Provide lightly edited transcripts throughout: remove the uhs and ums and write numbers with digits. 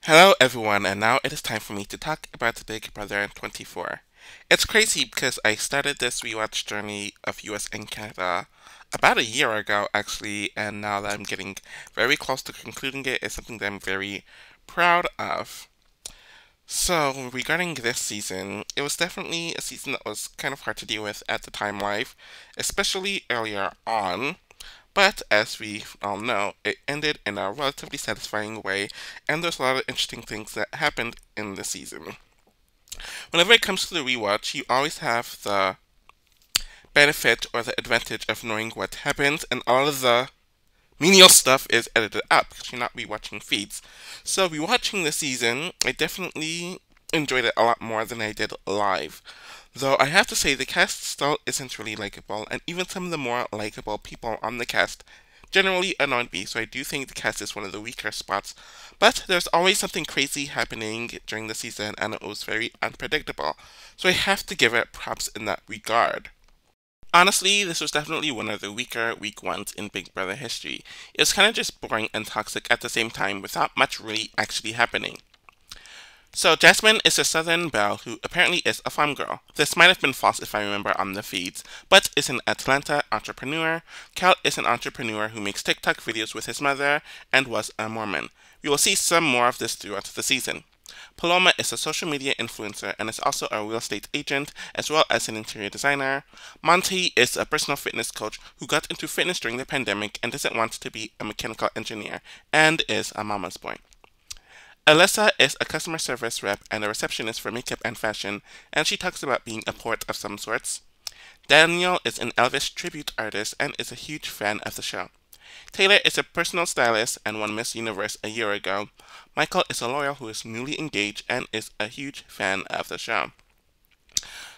Hello everyone, and now it is time for me to talk about Big Brother 24. It's crazy because I started this rewatch journey of US and Canada about a year ago actually, and now that I'm getting very close to concluding it is something that I'm very proud of. So, regarding this season, it was definitely a season that was kind of hard to deal with at the time live, especially earlier on. But as we all know, it ended in a relatively satisfying way, and there's a lot of interesting things that happened in the season. Whenever it comes to the rewatch, you always have the benefit or the advantage of knowing what happens, and all of the menial stuff is edited out because you're not rewatching feeds. So, rewatching the season, I definitely enjoyed it a lot more than I did live. Though I have to say, the cast still isn't really likable, and even some of the more likable people on the cast generally annoyed me, so I do think the cast is one of the weaker spots. But there's always something crazy happening during the season, and it was very unpredictable, so I have to give it props in that regard. Honestly, this was definitely one of the weaker week ones in Big Brother history. It was kind of just boring and toxic at the same time without much really actually happening. So Jasmine is a Southern belle who apparently is a farm girl. This might have been false if I remember on the feeds, but is an Atlanta entrepreneur. Cal is an entrepreneur who makes TikTok videos with his mother and was a Mormon. We will see some more of this throughout the season. Paloma is a social media influencer and is also a real estate agent as well as an interior designer. Monty is a personal fitness coach who got into fitness during the pandemic and doesn't want to be a mechanical engineer and is a mama's boy. Alyssa is a customer service rep and a receptionist for makeup and fashion, and she talks about being a poet of some sorts. Daniel is an Elvis tribute artist and is a huge fan of the show. Taylor is a personal stylist and won Miss Universe a year ago. Michael is a lawyer who is newly engaged and is a huge fan of the show.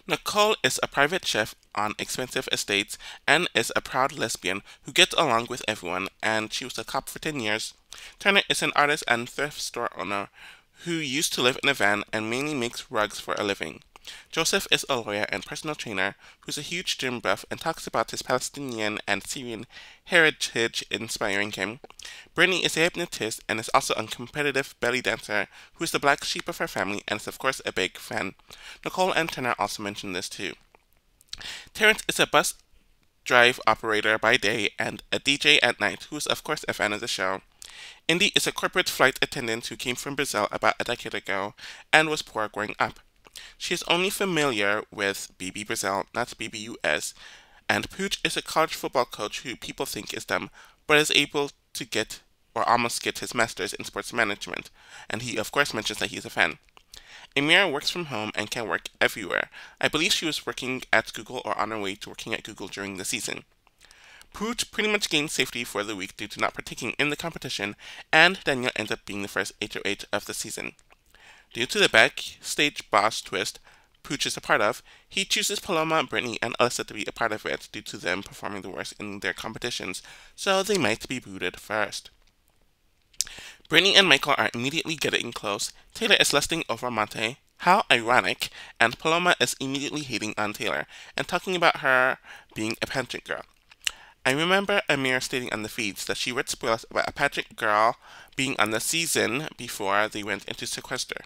Nicole is a private chef on expensive estates and is a proud lesbian who gets along with everyone, and she was a cop for 10 years. Turner is an artist and thrift store owner who used to live in a van and mainly makes rugs for a living. Joseph is a lawyer and personal trainer who's a huge gym buff and talks about his Palestinian and Syrian heritage inspiring him. Brittany is a hypnotist and is also a competitive belly dancer who is the black sheep of her family and is of course a big fan. Nicole and Turner also mentioned this too. Terrence is a bus drive operator by day and a DJ at night who is of course a fan of the show. Indy is a corporate flight attendant who came from Brazil about a decade ago and was poor growing up. She is only familiar with BB Brazil, not BBUS, and Pooch is a college football coach who people think is dumb, but is able to get or almost get his master's in sports management, and he of course mentions that he's a fan. Amira works from home and can work everywhere. I believe she was working at Google or on her way to working at Google during the season. Pooch pretty much gained safety for the week due to not partaking in the competition, and Daniel ends up being the first HOH of the season. Due to the backstage boss twist Pooch is a part of, he chooses Paloma, Brittany, and Alyssa to be a part of it due to them performing the worst in their competitions, so they might be booted first. Brittany and Michael are immediately getting close. Taylor is lusting over Monte. How ironic. And Paloma is immediately hating on Taylor and talking about her being a pageant girl. I remember Amir stating on the feeds that she read spoilers about a pageant girl being on the season before they went into sequester.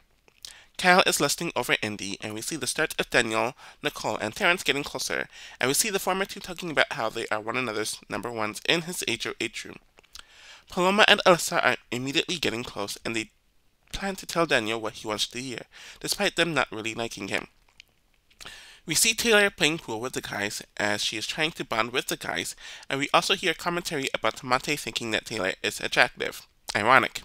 Kyle is lusting over Indy, and we see the start of Daniel, Nicole, and Terrence getting closer, and we see the former two talking about how they are one another's number ones in his HOH room. Paloma and Alyssa are immediately getting close, and they plan to tell Daniel what he wants to hear, despite them not really liking him. We see Taylor playing pool with the guys as she is trying to bond with the guys, and we also hear commentary about Monte thinking that Taylor is attractive. Ironic.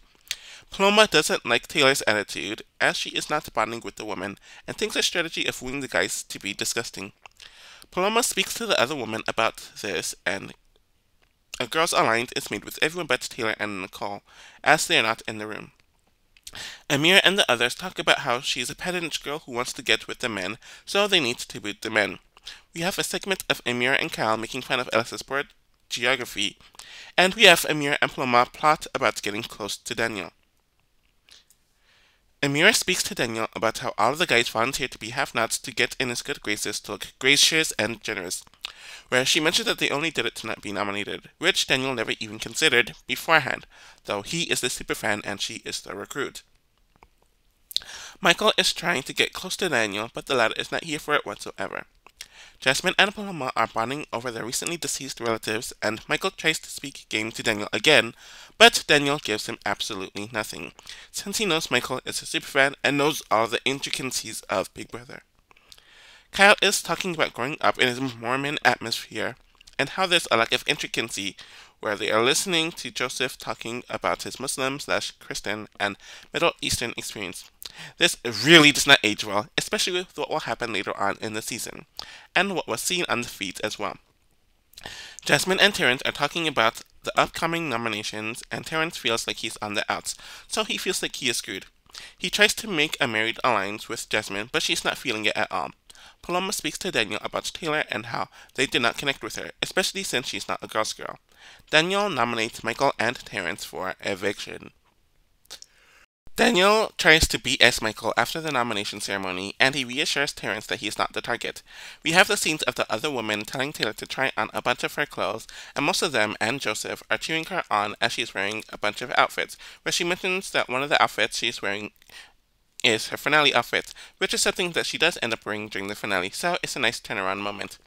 Paloma doesn't like Taylor's attitude, as she is not bonding with the woman, and thinks her strategy of wooing the guys to be disgusting. Paloma speaks to the other woman about this, and a girls' alliance is made with everyone but Taylor and Nicole, as they are not in the room. Amir and the others talk about how she is a pedant girl who wants to get with the men, so they need to boot the men. We have a segment of Amir and Kyle making fun of Alyssa's poor geography, and we have Amir and Paloma plot about getting close to Daniel. Amira speaks to Daniel about how all of the guys volunteered to be have-nots to get in his good graces to look gracious and generous, where she mentioned that they only did it to not be nominated, which Daniel never even considered beforehand, though he is the superfan and she is the recruit. Michael is trying to get close to Daniel, but the latter is not here for it whatsoever. Jasmine and Paloma are bonding over their recently deceased relatives, and Michael tries to speak game to Daniel again, but Daniel gives him absolutely nothing, since he knows Michael is a superfan and knows all the intricacies of Big Brother. Kyle is talking about growing up in his Mormon atmosphere and how there's a lack of intricacy where they are listening to Joseph talking about his Muslim/Christian and Middle Eastern experience. This really does not age well, especially with what will happen later on in the season, and what was seen on the feeds as well. Jasmine and Terrence are talking about the upcoming nominations, and Terrence feels like he's on the outs, so he feels like he is screwed. He tries to make a married alliance with Jasmine, but she's not feeling it at all. Paloma speaks to Daniel about Taylor and how they did not connect with her, especially since she's not a girl's girl. Daniel nominates Michael and Terrence for eviction. Daniel tries to BS Michael after the nomination ceremony, and he reassures Terrence that he is not the target. We have the scenes of the other women telling Taylor to try on a bunch of her clothes, and most of them and Joseph are cheering her on as she is wearing a bunch of outfits, where she mentions that one of the outfits she is wearing is her finale outfit, which is something that she does end up wearing during the finale, so it's a nice turnaround moment.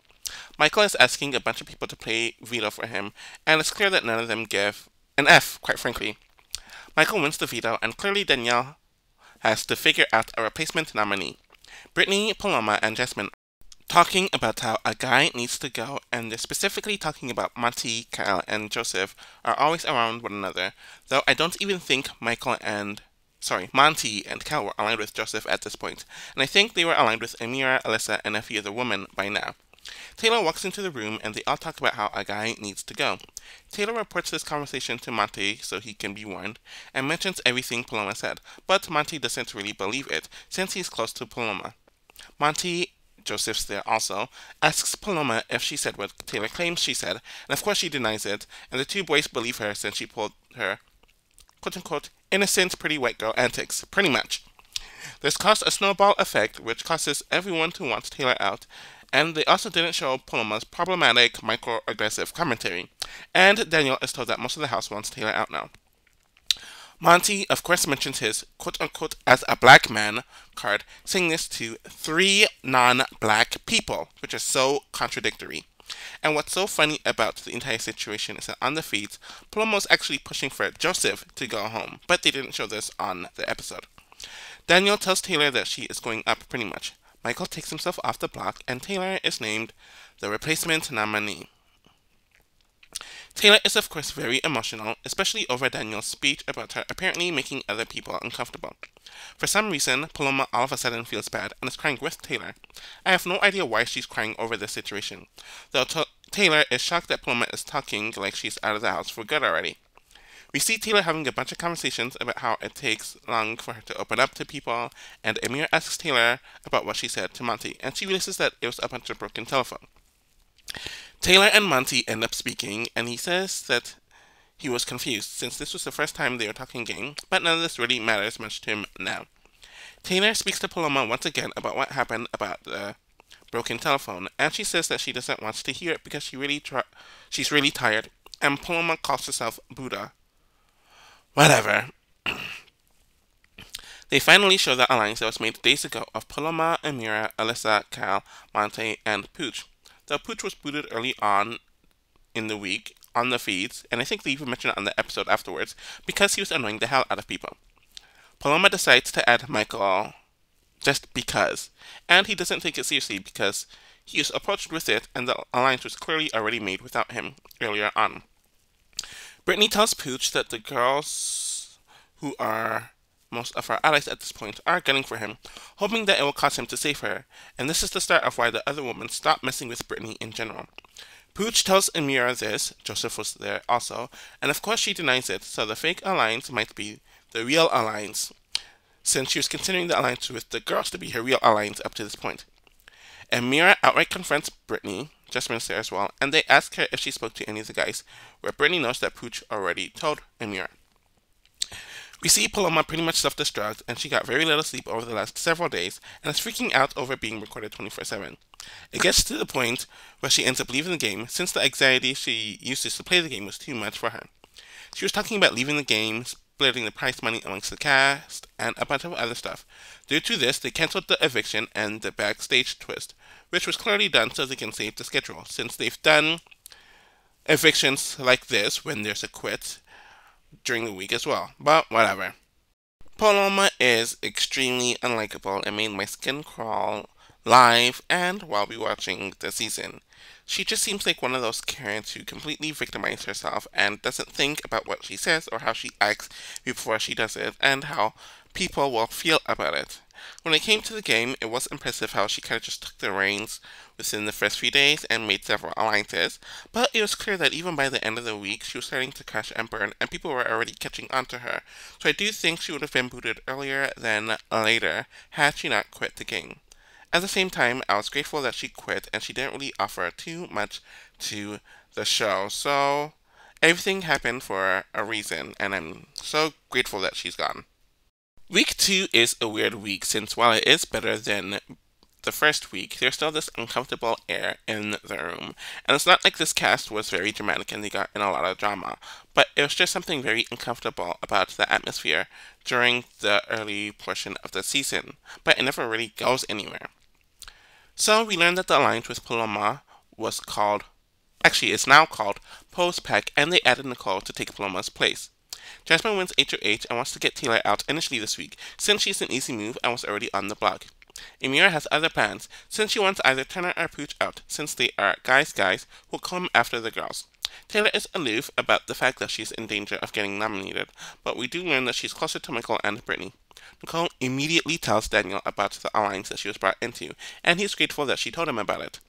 Michael is asking a bunch of people to play veto for him, and it's clear that none of them give an F, quite frankly. Michael wins the veto, and clearly Danielle has to figure out a replacement nominee. Brittany, Paloma, and Jasmine talking about how a guy needs to go, and they're specifically talking about Monty, Kyle, and Joseph are always around one another, though I don't even think Monty and Kyle were aligned with Joseph at this point, and I think they were aligned with Amira, Alyssa, and a few other women by now. Taylor walks into the room and they all talk about how a guy needs to go. Taylor reports this conversation to Monty so he can be warned, and mentions everything Paloma said, but Monty doesn't really believe it since he's close to Paloma. Monty, Joseph's there also, asks Paloma if she said what Taylor claims she said, and of course she denies it, and the two boys believe her since she pulled her quote-unquote innocent pretty white girl antics, pretty much. This caused a snowball effect which causes everyone to want Taylor out, and they also didn't show Paloma's problematic microaggressive commentary, and Daniel is told that most of the house wants Taylor out now. Monty, of course, mentions his quote-unquote as a black man card, saying this to 3 non-black people, which is so contradictory. And what's so funny about the entire situation is that on the feeds, Paloma was actually pushing for Joseph to go home, but they didn't show this on the episode. Daniel tells Taylor that she is going up pretty much. Michael takes himself off the block, and Taylor is named the replacement nominee. Taylor is of course very emotional, especially over Daniel's speech about her apparently making other people uncomfortable. For some reason, Paloma all of a sudden feels bad and is crying with Taylor. I have no idea why she's crying over this situation, though Taylor is shocked that Paloma is talking like she's out of the house for good already. We see Taylor having a bunch of conversations about how it takes long for her to open up to people, and Amir asks Taylor about what she said to Monty, and she realizes that it was a bunch of broken telephone. Taylor and Monty end up speaking, and he says that he was confused since this was the first time they were talking game, but none of this really matters much to him now. Taylor speaks to Paloma once again about what happened about the broken telephone, and she says that she doesn't want to hear it because she's really tired, and Paloma calls herself Buddha. Whatever. They finally show the alliance that was made days ago of Paloma, Amira, Alyssa, Kyle, Monte, and Pooch. Though Pooch was booted early on in the week on the feeds, and I think they even mentioned it on the episode afterwards, because he was annoying the hell out of people. Paloma decides to add Michael just because, and he doesn't take it seriously because he was approached with it and the alliance was clearly already made without him earlier on. Brittany tells Pooch that the girls who are most of our allies at this point are gunning for him, hoping that it will cause him to save her, and this is the start of why the other women stop messing with Brittany in general. Pooch tells Amira this, Joseph was there also, and of course she denies it, so the fake alliance might be the real alliance, since she was considering the alliance with the girls to be her real alliance up to this point. Amira outright confronts Brittany, Jasmine's there as well, and they ask her if she spoke to any of the guys, where Brittany knows that Pooch already told Amira. We see Paloma pretty much self-destruct, and she got very little sleep over the last several days, and is freaking out over being recorded 24/7. It gets to the point where she ends up leaving the game, since the anxiety she uses to play the game was too much for her. She was talking about leaving the games splitting the prize money amongst the cast, and a bunch of other stuff. Due to this, they cancelled the eviction and the backstage twist, which was clearly done so they can save the schedule, since they've done evictions like this when there's a quit during the week as well. But whatever. Paloma is extremely unlikable and made my skin crawl live and while we watching the season. She just seems like one of those Karens who completely victimizes herself and doesn't think about what she says or how she acts before she does it and how people will feel about it. When it came to the game, it was impressive how she kind of just took the reins within the first few days and made several alliances, but it was clear that even by the end of the week, she was starting to crash and burn, and people were already catching on to her. So I do think she would have been booted earlier than later had she not quit the game. At the same time, I was grateful that she quit and she didn't really offer too much to the show, so everything happened for a reason, and I'm so grateful that she's gone. Week 2 is a weird week since while it is better than the first week, there's still this uncomfortable air in the room. And it's not like this cast was very dramatic and they got in a lot of drama, but it was just something very uncomfortable about the atmosphere during the early portion of the season, but it never really goes anywhere. So we learned that the alliance with Paloma was called, actually it's now called Post Pack, and they added Nicole to take Paloma's place. Jasmine wins HOH and wants to get Taylor out initially this week, since she's an easy move and was already on the block. Amira has other plans, since she wants either Turner or Pooch out, since they are guys who'll come after the girls. Taylor is aloof about the fact that she's in danger of getting nominated, but we do learn that she's closer to Michael and Brittany. Nicole immediately tells Daniel about the alliance that she was brought into, and he's grateful that she told him about it.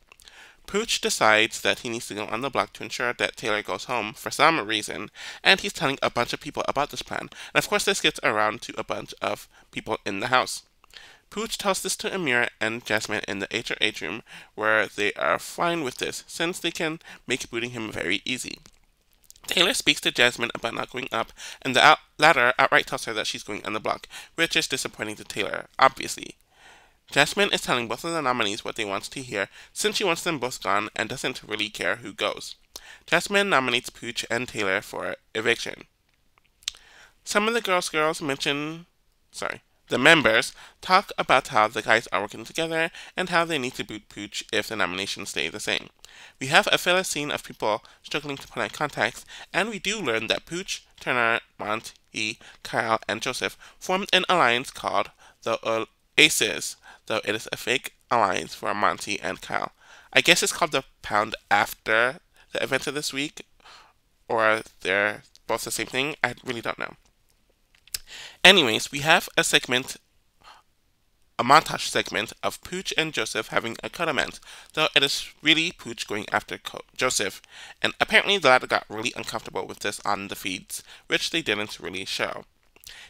Pooch decides that he needs to go on the block to ensure that Taylor goes home for some reason, and he's telling a bunch of people about this plan, and of course this gets around to a bunch of people in the house. Pooch tells this to Amira and Jasmine in the HRH room, where they are fine with this, since they can make booting him very easy. Taylor speaks to Jasmine about not going up, and the latter outright tells her that she's going on the block, which is disappointing to Taylor, obviously. Jasmine is telling both of the nominees what they want to hear, since she wants them both gone and doesn't really care who goes. Jasmine nominates Pooch and Taylor for eviction. Some of the girls mention, the members talk about how the guys are working together and how they need to boot Pooch if the nominations stay the same. We have a filler scene of people struggling to put on contacts, and we do learn that Pooch, Turner, Monty, Kyle, and Joseph formed an alliance called the Aces, though it is a fake alliance for Monty and Kyle. I guess it's called the Pound after the events of this week, or they're both the same thing. I really don't know. Anyways, we have a montage segment of Pooch and Joseph having a cuddlement, though it is really Pooch going after Joseph, and apparently the latter got really uncomfortable with this on the feeds, which they didn't really show.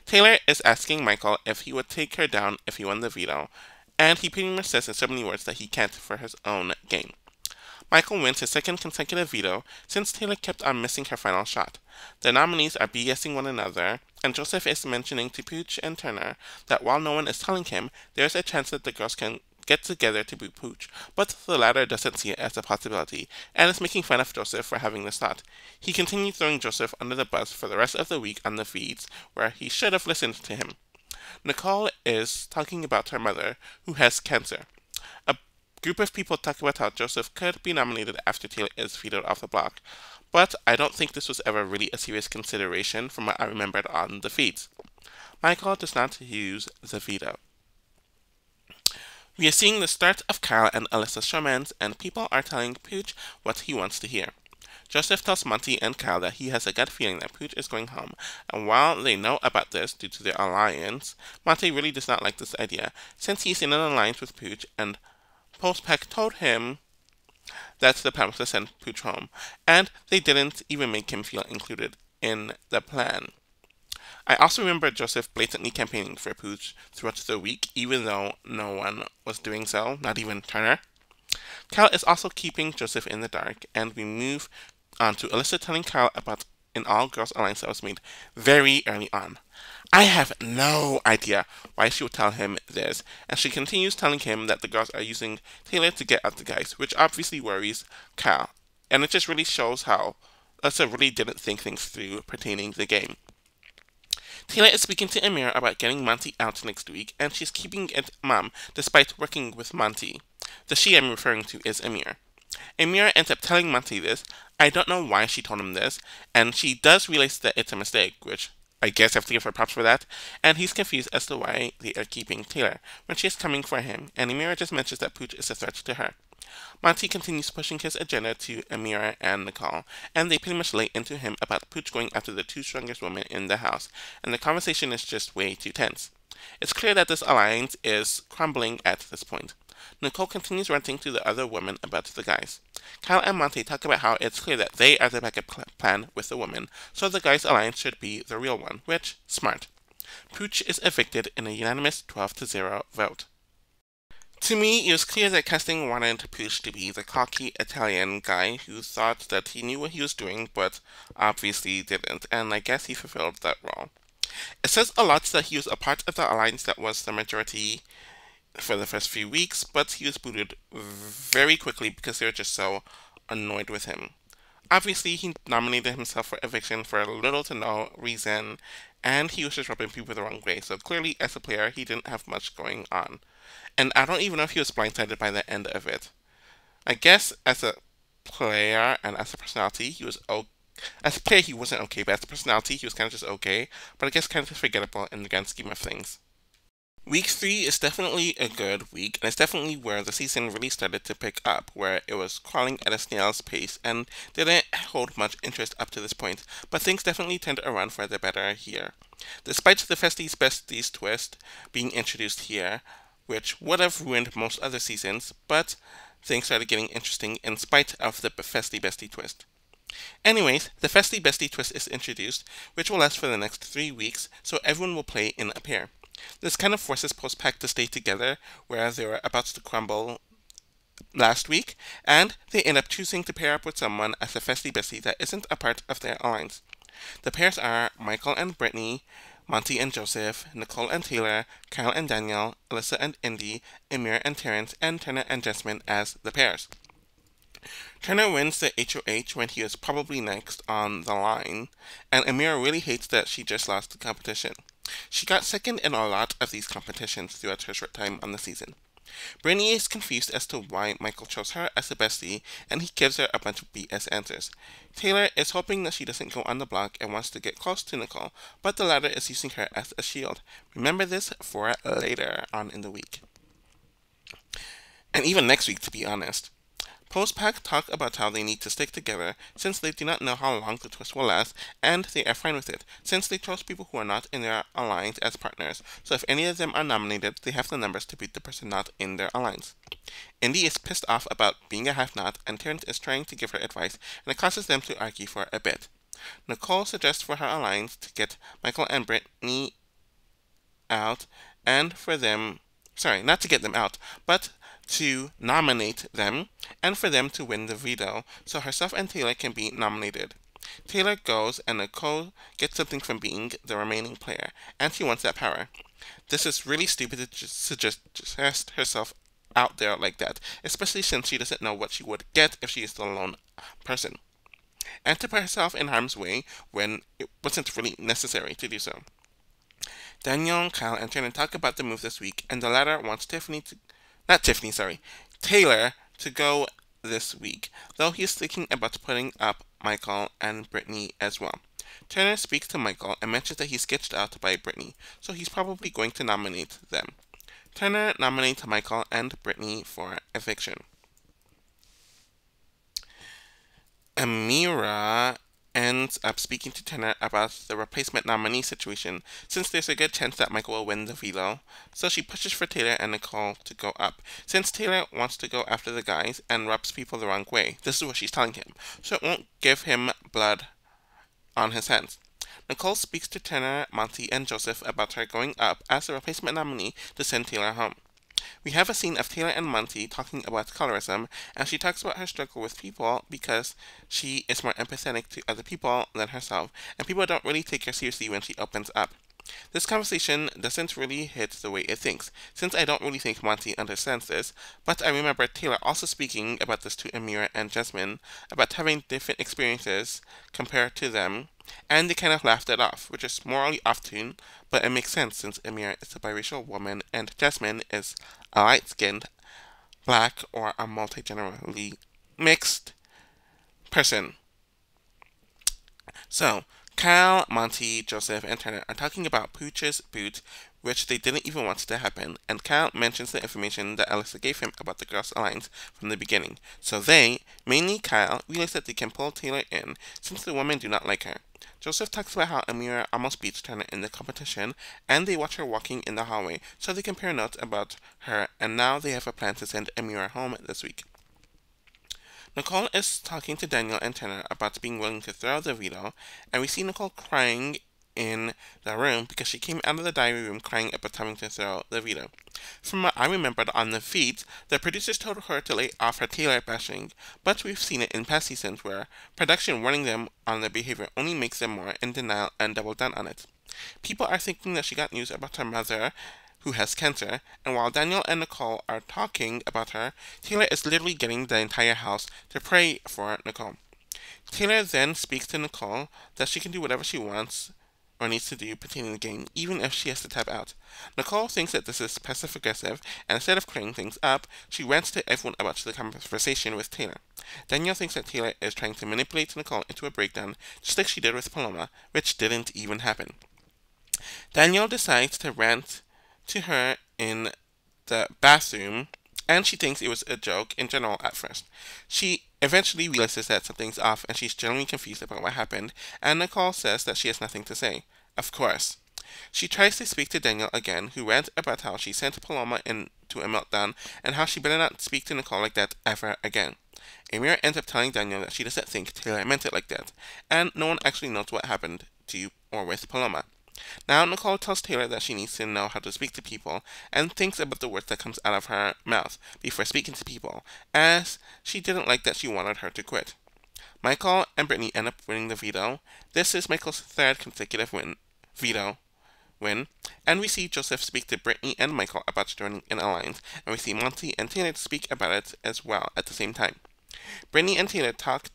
Taylor is asking Michael if he would take her down if he won the veto, and he pretty much says in so many words that he can't for his own game. Michael wins his second consecutive veto since Taylor kept on missing her final shot. The nominees are BSing one another, and Joseph is mentioning to Pooch and Turner that while no one is telling him, there is a chance that the girls can get together to boot Pooch, but the latter doesn't see it as a possibility, and is making fun of Joseph for having this thought. He continued throwing Joseph under the bus for the rest of the week on the feeds, where he should have listened to him. Nicole is talking about her mother, who has cancer. A group of people talk about how Joseph could be nominated after Taylor is vetoed off the block, but I don't think this was ever really a serious consideration from what I remembered on the feeds. Michael does not use the veto. We are seeing the start of Kyle and Alyssa's romance, and people are telling Pooch what he wants to hear. Joseph tells Monty and Kyle that he has a gut feeling that Pooch is going home, and while they know about this due to their alliance, Monty really does not like this idea, since he's in an alliance with Pooch, and Postpac told him that the plan was to send Pooch home, and they didn't even make him feel included in the plan. I also remember Joseph blatantly campaigning for Pooch throughout the week, even though no one was doing so, not even Turner. Kyle is also keeping Joseph in the dark, and we move on to Alyssa telling Kyle about an all-girls alliance that was made very early on. I have no idea why she would tell him this, and she continues telling him that the girls are using Taylor to get at the guys, which obviously worries Kyle, and it just really shows how Alyssa really didn't think things through pertaining to the game. Taylor is speaking to Amira about getting Monty out next week, and she's keeping it mum despite working with Monty. The she I'm referring to is Amira. Amira ends up telling Monty this. I don't know why she told him this, and she does realize that it's a mistake, which I guess I have to give her props for that, and he's confused as to why they are keeping Taylor when she is coming for him, and Amira just mentions that Pooch is a threat to her. Monty continues pushing his agenda to Amira and Nicole, and they pretty much lay into him about Pooch going after the two strongest women in the house, and the conversation is just way too tense. It's clear that this alliance is crumbling at this point. Nicole continues ranting to the other women about the guys. Kyle and Monty talk about how it's clear that they are the backup plan with the women, so the guys' alliance should be the real one, which, smart. Pooch is evicted in a unanimous 12-0 vote. To me, it was clear that casting wanted Pooch to be the cocky Italian guy who thought that he knew what he was doing, but obviously didn't, and I guess he fulfilled that role. It says a lot that he was a part of the alliance that was the majority for the first few weeks, but he was booted very quickly because they were just so annoyed with him. Obviously, he nominated himself for eviction for little to no reason, and he was just rubbing people the wrong way, so clearly, as a player, he didn't have much going on. And I don't even know if he was blindsided by the end of it. I guess as a player and as a personality, he was okay. As a player, he wasn't okay, but as a personality, he was kind of just okay, but I guess kind of forgettable in the grand scheme of things. Week 3 is definitely a good week, and it's definitely where the season really started to pick up, where it was crawling at a snail's pace and didn't hold much interest up to this point, but things definitely turned around for the better here. Despite the Festies Besties twist being introduced here, which would have ruined most other seasons, but things started getting interesting in spite of the Festy Bestie twist. Anyways, the Festy Bestie twist is introduced, which will last for the next 3 weeks, so everyone will play in a pair. This kind of forces Postpac to stay together, where they were about to crumble last week, and they end up choosing to pair up with someone as a Festy Bestie that isn't a part of their alliance. The pairs are Michael and Brittany, Monty and Joseph, Nicole and Taylor, Kyle and Daniel, Alyssa and Indy, Amir and Terrence, and Turner and Jasmine as the pairs. Turner wins the HOH when he is probably next on the line, and Amir really hates that she just lost the competition. She got second in a lot of these competitions throughout her short time on the season. Brittany is confused as to why Michael chose her as a bestie, and he gives her a bunch of BS answers. Taylor is hoping that she doesn't go on the block and wants to get close to Nicole, but the latter is using her as a shield. Remember this for later on in the week. And even next week, to be honest. Postpac talk about how they need to stick together since they do not know how long the twist will last, and they are fine with it, since they chose people who are not in their alliance as partners, so if any of them are nominated, they have the numbers to beat the person not in their alliance. Indy is pissed off about being a half-knot, and Terrence is trying to give her advice, and it causes them to argue for a bit. Nicole suggests for her alliance to get Michael and Brittany out, and for them, not to get them out, but to nominate them, and for them to win the veto, so herself and Taylor can be nominated. Taylor goes, and Nicole gets something from being the remaining player, and she wants that power. This is really stupid to just suggest herself out there like that, especially since she doesn't know what she would get if she is the lone person, and to put herself in harm's way when it wasn't really necessary to do so. Daniel, Kyle, and Turner talk about the move this week, and the latter wants Taylor to go this week, though he is thinking about putting up Michael and Brittany as well. Turner speaks to Michael and mentions that he's sketched out by Brittany, so he's probably going to nominate them. Turner nominates Michael and Brittany for eviction. Amira ends up speaking to Turner about the replacement nominee situation, since there's a good chance that Michael will win the veto, so she pushes for Taylor and Nicole to go up, since Taylor wants to go after the guys and rubs people the wrong way. This is what she's telling him, so it won't give him blood on his hands. Nicole speaks to Turner, Monty, and Joseph about her going up as a replacement nominee to send Taylor home. We have a scene of Taylor and Monty talking about colorism, and she talks about her struggle with people because she is more empathetic to other people than herself, and people don't really take her seriously when she opens up. This conversation doesn't really hit the way it thinks, since I don't really think Monty understands this, but I remember Taylor also speaking about this to Amira and Jasmine, about having different experiences compared to them, and they kind of laughed it off, which is morally off tune, but it makes sense since Amira is a biracial woman and Jasmine is a light skinned, black, or a multi-generationally mixed person. So, Kyle, Monty, Joseph, and Turner are talking about Pooch's boot, which they didn't even want to happen, and Kyle mentions the information that Alyssa gave him about the Girls' Alliance from the beginning. So they, mainly Kyle, realize that they can pull Taylor in, since the women do not like her. Joseph talks about how Amira almost beats Turner in the competition, and they watch her walking in the hallway, so they compare notes about her, and now they have a plan to send Amira home this week. Nicole is talking to Daniel and Tanner about being willing to throw the veto, and we see Nicole crying in the room because she came out of the diary room crying about having to throw the veto. From what I remembered on the feed, the producers told her to lay off her Taylor bashing, but we've seen it in past seasons where production warning them on their behavior only makes them more in denial and double down on it. People are thinking that she got news about her mother who has cancer, and while Daniel and Nicole are talking about her, Taylor is literally getting the entire house to pray for Nicole. Taylor then speaks to Nicole that she can do whatever she wants or needs to do pertaining to the game, even if she has to tap out. Nicole thinks that this is passive aggressive, and instead of clearing things up, she rants to everyone about the conversation with Taylor. Daniel thinks that Taylor is trying to manipulate Nicole into a breakdown, just like she did with Paloma, which didn't even happen. Daniel decides to rant to her in the bathroom, and she thinks it was a joke in general at first. She eventually realizes that something's off, and she's genuinely confused about what happened, and Nicole says that she has nothing to say. Of course. She tries to speak to Daniel again, who rants about how she sent Paloma into a meltdown, and how she better not speak to Nicole like that ever again. Amira ends up telling Daniel that she doesn't think Taylor meant it like that, and no one actually knows what happened to or with Paloma. Now Nicole tells Taylor that she needs to know how to speak to people and thinks about the words that comes out of her mouth before speaking to people, as she didn't like that she wanted her to quit. Michael and Brittany end up winning the veto. This is Michael's third consecutive veto win, and we see Joseph speak to Brittany and Michael about joining an alliance, and we see Monty and Taylor speak about it as well at the same time. Brittany and Taylor talk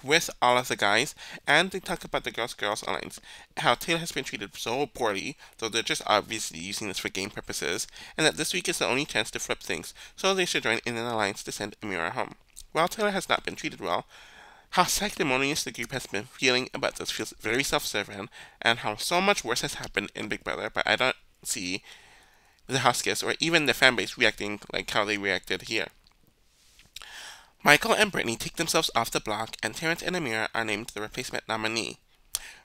with all of the guys, and they talk about the Girls Alliance, how Taylor has been treated so poorly, though they're just obviously using this for game purposes, and that this week is the only chance to flip things, so they should join in an alliance to send Amira home. While Taylor has not been treated well, how sanctimonious the group has been feeling about this feels very self-serving, and how so much worse has happened in Big Brother, but I don't see the house guests or even the fanbase reacting like how they reacted here. Michael and Brittany take themselves off the block, and Terrence and Amira are named the replacement nominee,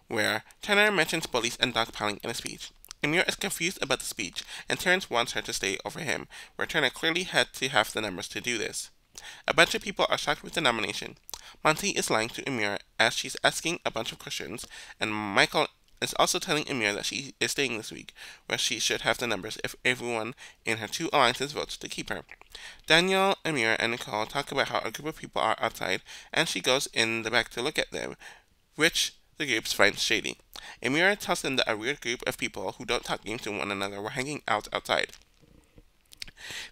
where Turner mentions bullies and dogpiling in a speech. Amira is confused about the speech, and Terrence wants her to stay over him, where Turner clearly had to have the numbers to do this. A bunch of people are shocked with the nomination. Monty is lying to Amira as she's asking a bunch of questions, and Michael is also telling Amira that she is staying this week, where she should have the numbers if everyone in her two alliances votes to keep her. Daniel, Amira, and Nicole talk about how a group of people are outside, and she goes in the back to look at them, which the group finds shady. Amira tells them that a weird group of people who don't talk game to one another were hanging out outside.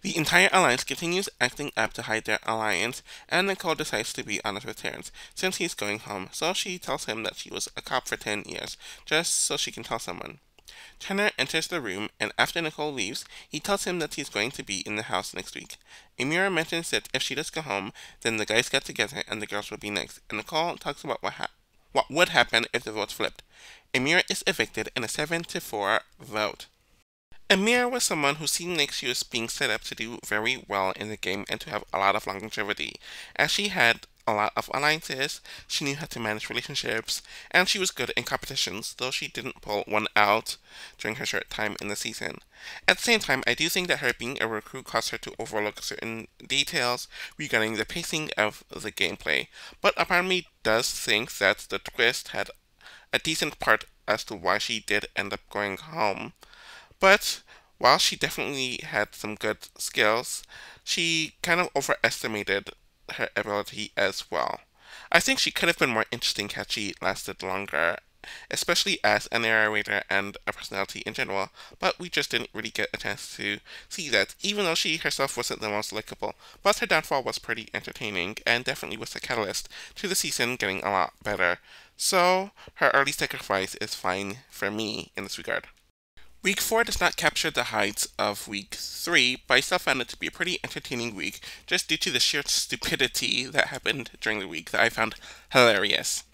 The entire alliance continues acting up to hide their alliance, and Nicole decides to be honest with Terrence, since he's going home, so she tells him that she was a cop for 10 years, just so she can tell someone. Turner enters the room, and after Nicole leaves, he tells him that he's going to be in the house next week. Amira mentions that if she does go home, then the guys get together and the girls will be next, and Nicole talks about what would happen if the votes flipped. Amira is evicted in a 7-4 vote. Amira was someone who seemed like she was being set up to do very well in the game and to have a lot of longevity, as she had a lot of alliances, she knew how to manage relationships, and she was good in competitions, though she didn't pull one out during her short time in the season. At the same time, I do think that her being a recruit caused her to overlook certain details regarding the pacing of the gameplay, but a part of me does think that the twist had a decent part as to why she did end up going home. But while she definitely had some good skills, she kind of overestimated her ability as well. I think she could have been more interesting had she lasted longer especially as a narrator and a personality in general, but we just didn't really get a chance to see that, even though she herself wasn't the most likable. But her downfall was pretty entertaining, and definitely was a catalyst to the season getting a lot better. So, her early sacrifice is fine for me in this regard. Week 4 does not capture the heights of Week 3, but I still found it to be a pretty entertaining week, just due to the sheer stupidity that happened during the week that I found hilarious.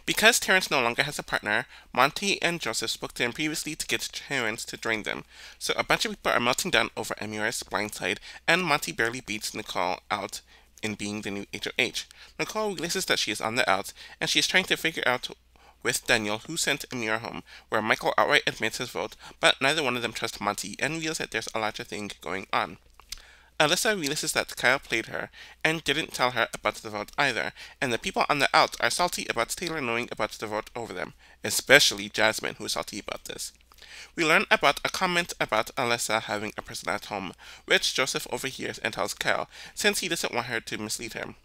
Because Terrence no longer has a partner, Monty and Joseph spoke to him previously to get Terrence to join them. So a bunch of people are melting down over Amira's blindside, and Monty barely beats Nicole out in being the new HOH. Nicole realizes that she is on the outs, and she is trying to figure out with Daniel who sent Amira home, where Michael outright admits his vote, but neither one of them trust Monty and realizes that there's a larger thing going on. Alyssa realizes that Kyle played her and didn't tell her about the vote either, and the people on the out are salty about Taylor knowing about the vote over them, especially Jasmine, who is salty about this. We learn about a comment about Alyssa having a person at home, which Joseph overhears and tells Kyle, since he doesn't want her to mislead him.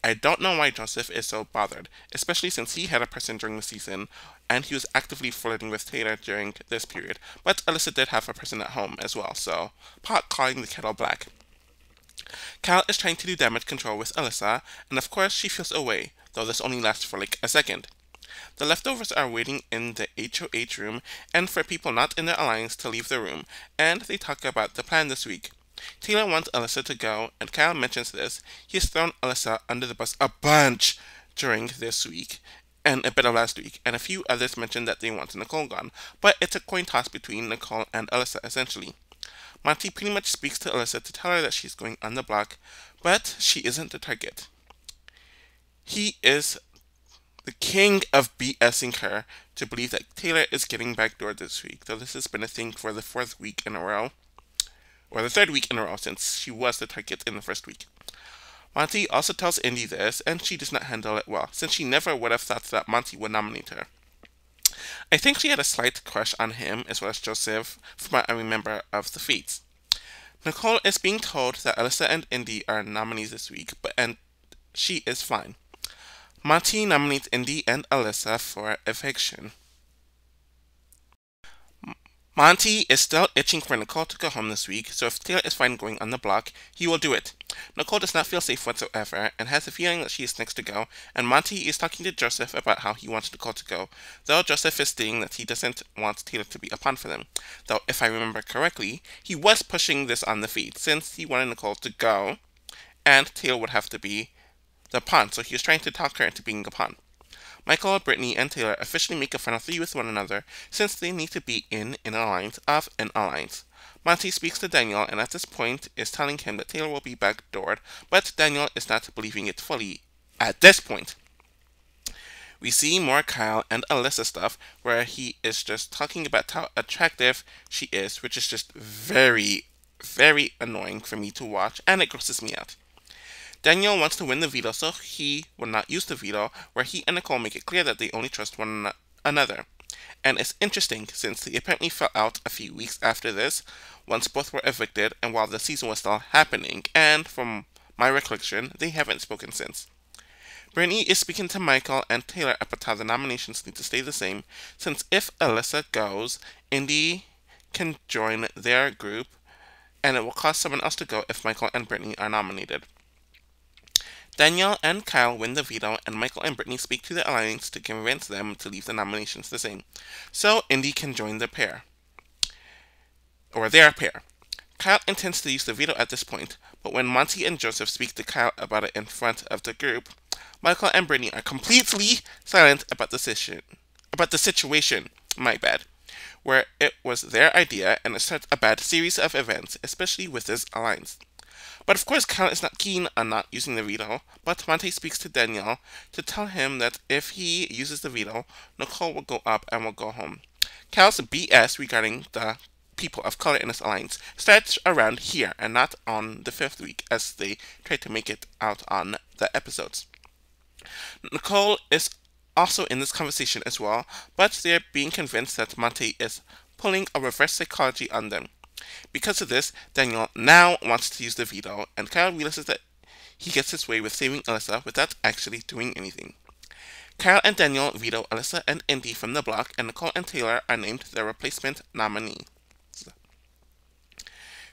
I don't know why Joseph is so bothered, especially since he had a person during the season, and he was actively flirting with Taylor during this period, but Alyssa did have a person at home as well, so pot calling the kettle black. Cal is trying to do damage control with Alyssa, and of course she feels away, though this only lasts for like a second. The leftovers are waiting in the HOH room, and for people not in the alliance to leave the room, and they talk about the plan this week. Taylor wants Alyssa to go, and Kyle mentions this. He has thrown Alyssa under the bus a bunch during this week, and a bit of last week, and a few others mentioned that they want Nicole gone, but it's a coin toss between Nicole and Alyssa essentially. Monty pretty much speaks to Alyssa to tell her that she's going on the block, but she isn't the target. He is the king of BSing her to believe that Taylor is getting backdoored this week, though this has been a thing for the 4th week in a row, or the 3rd week in a row since she was the target in the 1st week. Monty also tells Indy this, and she does not handle it well, since she never would have thought that Monty would nominate her. I think she had a slight crush on him, as well as Joseph, from what I remember of the feats. Nicole is being told that Alyssa and Indy are nominees this week, and she is fine. Monty nominates Indy and Alyssa for eviction. Monty is still itching for Nicole to go home this week, so if Taylor is fine going on the block, he will do it. Nicole does not feel safe whatsoever, and has the feeling that she is next to go, and Monty is talking to Joseph about how he wants Nicole to go, though Joseph is stating that he doesn't want Taylor to be a pawn for them. Though, if I remember correctly, he was pushing this on the feed, since he wanted Nicole to go, and Taylor would have to be the pawn, so he was trying to talk her into being a pawn. Michael, Brittany, and Taylor officially make a final 3 with one another, since they need to be in an alliance of an alliance. Monty speaks to Daniel, and at this point is telling him that Taylor will be backdoored, but Daniel is not believing it fully at this point. We see more Kyle and Alyssa stuff, where he is just talking about how attractive she is, which is just very, very annoying for me to watch, and it grosses me out. Daniel wants to win the veto, so he will not use the veto, where he and Nicole make it clear that they only trust one another. And it's interesting, since they apparently fell out a few weeks after this, once both were evicted, and while the season was still happening, and from my recollection, they haven't spoken since. Brittany is speaking to Michael and Taylor about how the nominations need to stay the same, since if Alyssa goes, Indy can join their group, and it will cause someone else to go if Michael and Brittany are nominated. Daniel and Kyle win the veto, and Michael and Brittany speak to the alliance to convince them to leave the nominations the same, so Indy can join the pair, or their pair. Kyle intends to use the veto at this point, but when Monty and Joseph speak to Kyle about it in front of the group, Michael and Brittany are completely silent about the situation, my bad, where it was their idea and it starts a bad series of events, especially with this alliance. But of course, Kyle is not keen on not using the veto, but Monty speaks to Daniel to tell him that if he uses the veto, Nicole will go up and will go home. Kyle's BS regarding the people of color in this alliance starts around here and not on the 5th week, as they try to make it out on the episodes. Nicole is also in this conversation as well, but they're being convinced that Monty is pulling a reverse psychology on them. Because of this, Daniel now wants to use the veto, and Kyle realizes that he gets his way with saving Alyssa without actually doing anything. Kyle and Daniel veto Alyssa and Indy from the block, and Nicole and Taylor are named their replacement nominee.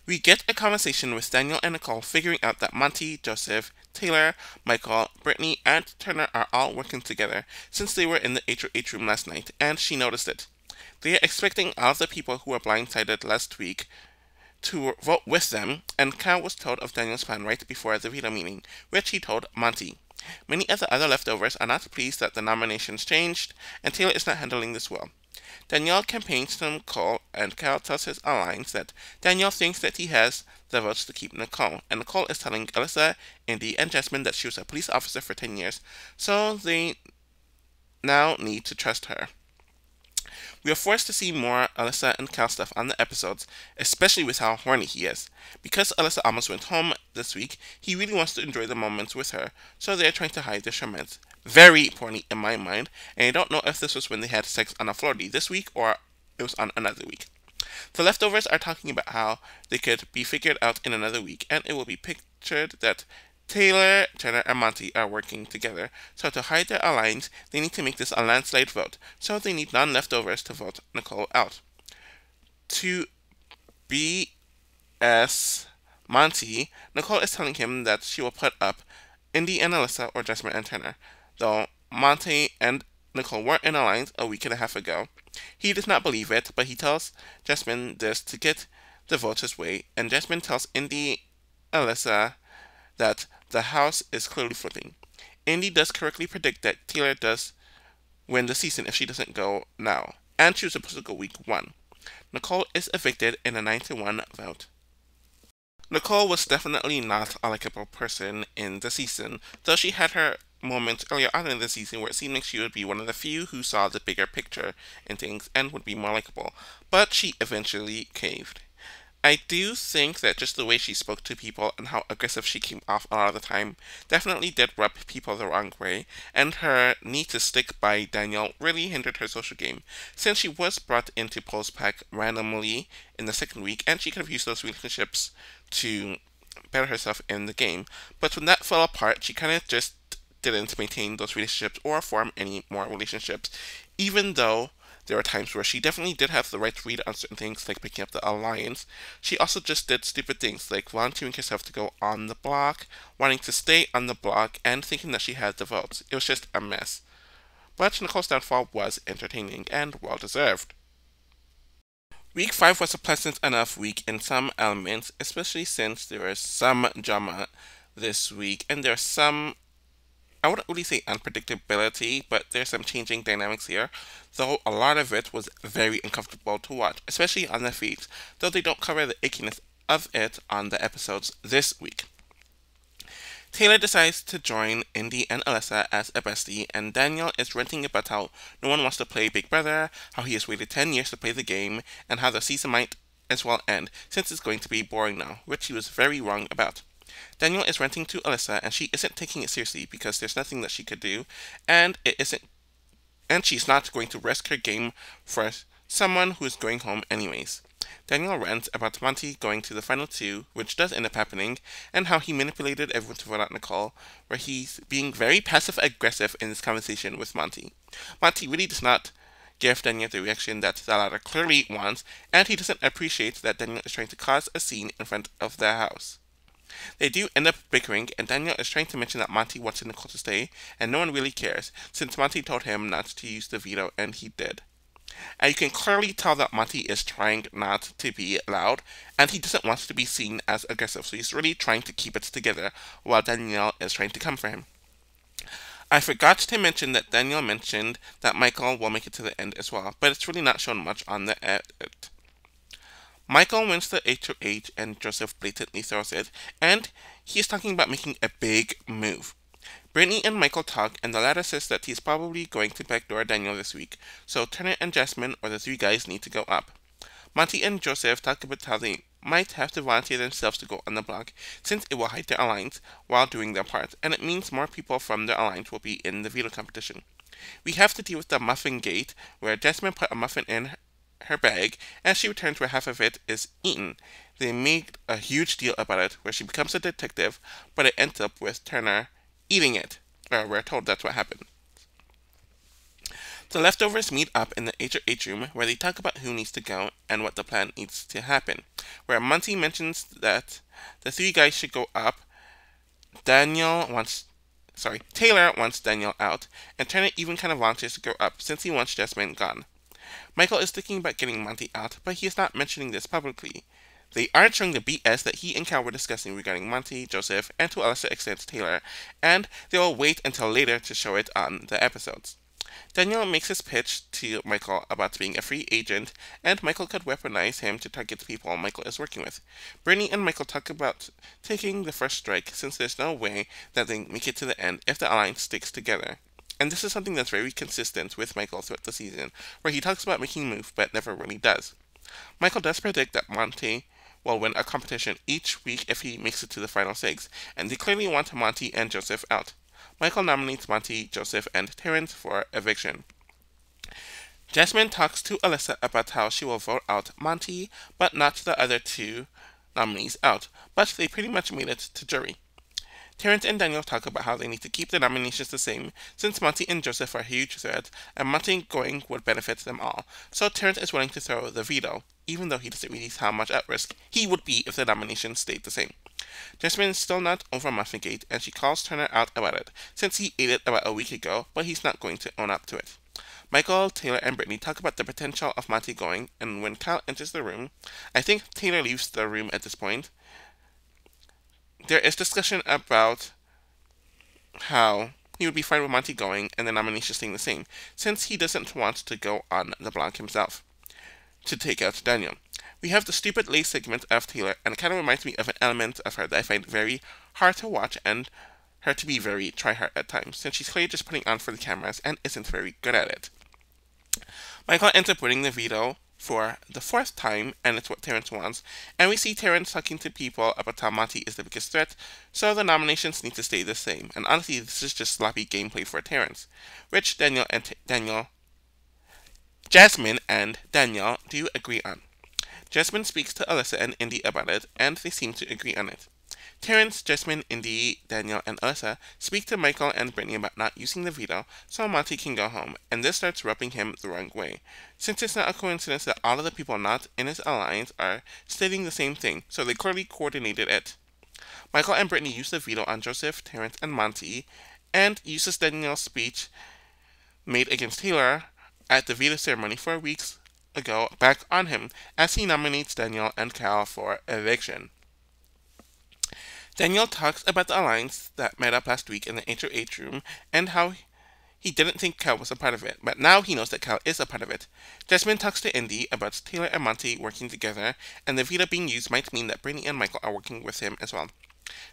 We get a conversation with Daniel and Nicole figuring out that Monty, Joseph, Taylor, Michael, Brittany, and Turner are all working together since they were in the HOH room last night, and she noticed it. They are expecting all of the people who were blindsided last week to vote with them, and Kyle was told of Daniel's plan right before the veto meeting, which he told Monty. Many of the other leftovers are not pleased that the nominations changed, and Taylor is not handling this well. Danielle campaigns to Nicole, and Kyle tells his allies that Danielle thinks that he has the votes to keep Nicole, and Nicole is telling Alyssa, Indy, and Jasmine that she was a police officer for 10 years, so they now need to trust her. We are forced to see more Alyssa and Cal stuff on the episodes, especially with how horny he is. Because Alyssa almost went home this week, he really wants to enjoy the moments with her, so they are trying to hide their romance. Very horny in my mind, and I don't know if this was when they had sex on a floaty this week or it was on another week. The leftovers are talking about how they could be figured out in another week, and it will be pictured that Taylor, Turner, and Monty are working together, so to hide their alliance, they need to make this a landslide vote, so they need non-leftovers to vote Nicole out. To BS Monty, Nicole is telling him that she will put up Indy and Alyssa or Jasmine and Turner, though Monty and Nicole weren't in alliance a week and a half ago. He does not believe it, but he tells Jasmine this to get the votes his way, and Jasmine tells Indy, Alyssa, that the house is clearly flipping. Indy does correctly predict that Taylor does win the season if she doesn't go now, and she was supposed to go week 1. Nicole is evicted in a 9-1 vote. Nicole was definitely not a likable person in the season, though she had her moments earlier on in the season where it seemed like she would be one of the few who saw the bigger picture in things and would be more likable, but she eventually caved. I do think that just the way she spoke to people and how aggressive she came off a lot of the time definitely did rub people the wrong way, and her need to stick by Danielle really hindered her social game, since she was brought into Pole's pack randomly in the second week, and she could have used those relationships to better herself in the game. But when that fell apart, she kind of just didn't maintain those relationships or form any more relationships, even though there were times where she definitely did have the right to read on certain things, like picking up the alliance. She also just did stupid things, like volunteering herself to go on the block, wanting to stay on the block, and thinking that she had the votes. It was just a mess. But Nicole's downfall was entertaining and well-deserved. Week 5 was a pleasant enough week in some elements, especially since there was some drama this week, and there's some, I wouldn't really say unpredictability, but there's some changing dynamics here, though a lot of it was very uncomfortable to watch, especially on the feeds, though they don't cover the ickiness of it on the episodes this week. Taylor decides to join Indy and Alyssa as a bestie, and Daniel is ranting about how no one wants to play Big Brother, how he has waited 10 years to play the game, and how the season might as well end, since it's going to be boring now, which he was very wrong about. Daniel is ranting to Alyssa, and she isn't taking it seriously because there's nothing that she could do, and she's not going to risk her game for someone who is going home anyways. Daniel rants about Monty going to the final 2, which does end up happening, and how he manipulated everyone to vote out Nicole, where he's being very passive-aggressive in this conversation with Monty. Monty really does not give Daniel the reaction that the latter clearly wants, and he doesn't appreciate that Daniel is trying to cause a scene in front of their house. They do end up bickering, and Daniel is trying to mention that Monty wanted Nicole to stay, and no one really cares, since Monty told him not to use the veto, and he did. And you can clearly tell that Monty is trying not to be loud, and he doesn't want to be seen as aggressive, so he's really trying to keep it together, while Danielle is trying to come for him. I forgot to mention that Daniel mentioned that Michael will make it to the end as well, but it's really not shown much on the edit. Michael wins the HOH and Joseph blatantly throws it, and he is talking about making a big move. Brittany and Michael talk, and the latter says that he's probably going to backdoor Daniel this week, so Turner and Jasmine or the 3 guys need to go up. Monty and Joseph talk about how they might have to volunteer themselves to go on the block, since it will hide their alliance while doing their part, and it means more people from their alliance will be in the veto competition. We have to deal with the muffin gate, where Jasmine put a muffin in her bag, and she returns where half of it is eaten. They made a huge deal about it, where she becomes a detective, but it ends up with Turner eating it. We're told that's what happened. The leftovers meet up in the HOH room where they talk about who needs to go and what the plan needs to happen. Where Monty mentions that the three guys should go up, Taylor wants Daniel out, and Turner even kind of volunteers to go up since he wants Jasmine gone. Michael is thinking about getting Monty out, but he is not mentioning this publicly. They aren't showing the BS that he and Cal were discussing regarding Monty, Joseph, and to a lesser extent Taylor, and they will wait until later to show it on the episodes. Daniel makes his pitch to Michael about being a free agent, and Michael could weaponize him to target people Michael is working with. Brittany and Michael talk about taking the first strike since there's no way that they make it to the end if the alliance sticks together. And this is something that's very consistent with Michael throughout the season, where he talks about making a move but never really does. Michael does predict that Monty will win a competition each week if he makes it to the final six, and they clearly want Monty and Joseph out. Michael nominates Monty, Joseph, and Terrence for eviction. Jasmine talks to Alyssa about how she will vote out Monty, but not the other two nominees out, but they pretty much made it to jury. Terrence and Daniel talk about how they need to keep the nominations the same, since Monty and Joseph are huge threats, and Monty going would benefit them all, so Terrence is willing to throw the veto, even though he doesn't realize how much at risk he would be if the nominations stayed the same. Jasmine is still not over Muffingate, and she calls Turner out about it, since he ate it about a week ago, but he's not going to own up to it. Michael, Taylor, and Brittany talk about the potential of Monty going, and when Cal enters the room, I think Taylor leaves the room at this point, there is discussion about how he would be fine with Monty going and the nomination staying the same, since he doesn't want to go on the block himself to take out Daniel. We have the stupid lay segment of Taylor, and it kind of reminds me of an element of her that I find very hard to watch and her to be very try-hard at times, since she's clearly just putting on for the cameras and isn't very good at it. Michael ends up winning the veto for the fourth time, and it's what Terrence wants, and we see Terrence talking to people about how Monty is the biggest threat, so the nominations need to stay the same, and honestly, this is just sloppy gameplay for Terrence, which Jasmine and Daniel do agree on. Jasmine speaks to Alyssa and Indy about it, and they seem to agree on it. Terrence, Jasmine, Indy, Daniel, and Alyssa speak to Michael and Brittany about not using the veto so Monty can go home, and this starts rubbing him the wrong way, since it's not a coincidence that all of the people not in his alliance are stating the same thing, so they clearly coordinated it. Michael and Brittany use the veto on Joseph, Terrence, and Monty, and uses Daniel's speech made against Taylor at the veto ceremony 4 weeks ago back on him, as he nominates Daniel and Cal for eviction. Daniel talks about the alliance that met up last week in the HOH room and how he didn't think Cal was a part of it, but now he knows that Cal is a part of it. Jasmine talks to Indy about Taylor and Monty working together, and the veto being used might mean that Brittany and Michael are working with him as well.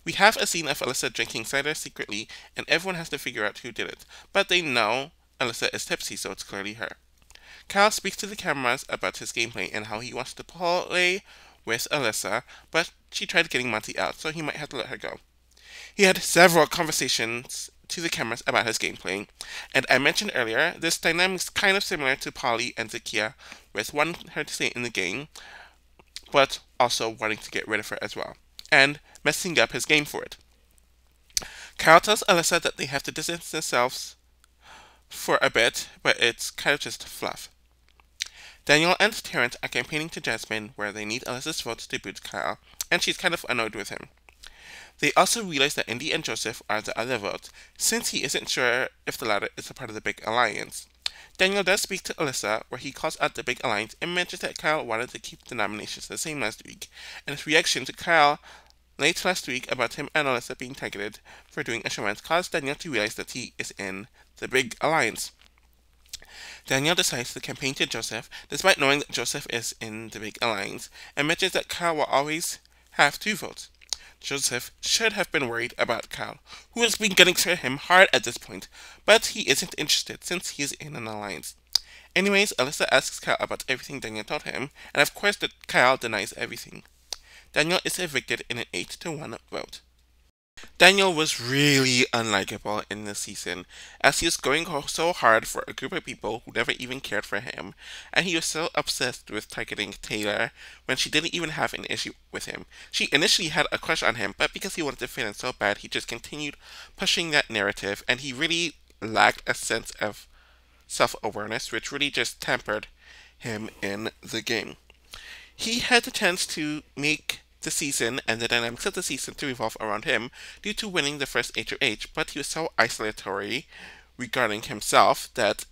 We have a scene of Alyssa drinking cider secretly, and everyone has to figure out who did it, but they know Alyssa is tipsy, so it's clearly her. Cal speaks to the cameras about his gameplay and how he wants to play with Alyssa, but she tried getting Monty out, so he might have to let her go. He had several conversations to the cameras about his gameplay, and I mentioned earlier, this dynamic is kind of similar to Polly and Zakia, with wanting her to stay in the game, but also wanting to get rid of her as well, and messing up his game for it. Cal tells Alyssa that they have to distance themselves for a bit, but it's kind of just fluff. Daniel and Terrence are campaigning to Jasmine where they need Alyssa's vote to boot Kyle, and she's kind of annoyed with him. They also realize that Indy and Joseph are the other votes, since he isn't sure if the latter is a part of the big alliance. Daniel does speak to Alyssa, where he calls out the big alliance and mentions that Kyle wanted to keep the nominations the same last week, and his reaction to Kyle late last week about him and Alyssa being targeted for doing a showman caused Daniel to realize that he is in the big alliance. Daniel decides to campaign to Joseph, despite knowing that Joseph is in the big alliance, and mentions that Kyle will always have 2 votes. Joseph should have been worried about Kyle, who has been getting to him hard at this point, but he isn't interested since he is in an alliance. Anyways, Alyssa asks Kyle about everything Daniel told him, and of course that Kyle denies everything. Daniel is evicted in an 8-1 vote. Daniel was really unlikable in this season, as he was going so hard for a group of people who never even cared for him, and he was so obsessed with targeting Taylor when she didn't even have an issue with him. She initially had a crush on him, but because he wanted to fit in so bad, he just continued pushing that narrative, and he really lacked a sense of self-awareness, which really just tempered him in the game. He had the chance to make the season and the dynamics of the season to revolve around him due to winning the first HOH, but he was so isolatory regarding himself that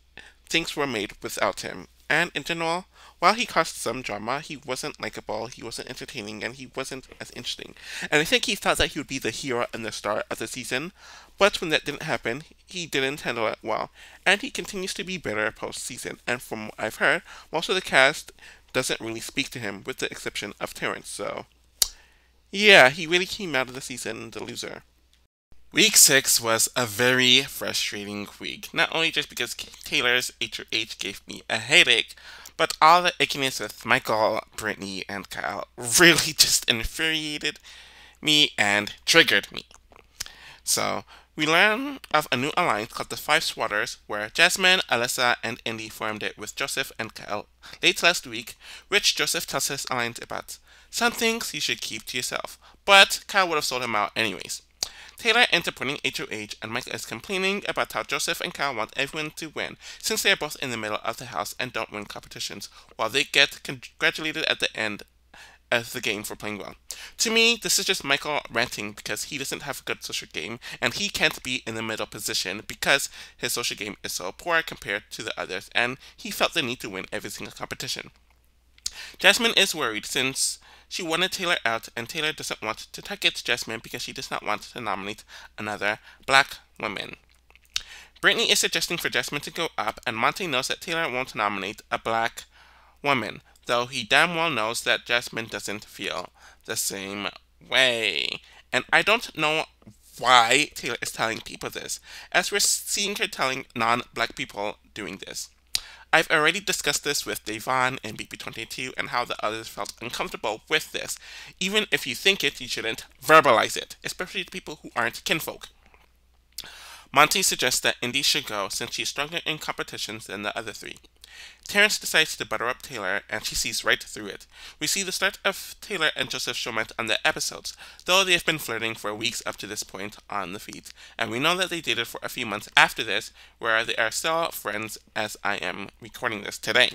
things were made without him. And in general, while he caused some drama, he wasn't likable, he wasn't entertaining, and he wasn't as interesting. And I think he thought that he would be the hero and the star of the season, but when that didn't happen, he didn't handle it well. And he continues to be bitter post-season, and from what I've heard, most of the cast doesn't really speak to him, with the exception of Terrence, so yeah, he really came out of the season the loser. Week 6 was a very frustrating week, not only just because Taylor's HOH gave me a headache, but all the ickiness with Michael, Brittany, and Kyle really just infuriated me and triggered me. So, we learn of a new alliance called the Five Swatters, where Jasmine, Alyssa, and Indy formed it with Joseph and Kyle late last week, which Joseph tells his alliance about. Some things you should keep to yourself, but Kyle would have sold him out anyways. Taylor ends up winning HOH, and Mike is complaining about how Joseph and Kyle want everyone to win, since they are both in the middle of the house and don't win competitions, while they get congratulated at the end of the game for playing well. To me, this is just Michael ranting because he doesn't have a good social game, and he can't be in the middle position because his social game is so poor compared to the others, and he felt the need to win every single competition. Jasmine is worried since she wanted Taylor out, and Taylor doesn't want to target Jasmine because she does not want to nominate another black woman. Brittany is suggesting for Jasmine to go up, and Monte knows that Taylor won't nominate a black woman, though he damn well knows that Jasmine doesn't feel the same way. And I don't know why Taylor is telling people this, as we're seeing her telling non-black people doing this. I've already discussed this with Devon and BB24 and how the others felt uncomfortable with this. Even if you think it, you shouldn't verbalize it, especially to people who aren't kinfolk. Monty suggests that Indy should go since she's stronger in competitions than the other three. Terrence decides to butter up Taylor, and she sees right through it. We see the start of Taylor and Joseph's romance on the episodes, though they have been flirting for weeks up to this point on the feed, and we know that they dated for a few months after this, where they are still friends as I am recording this today.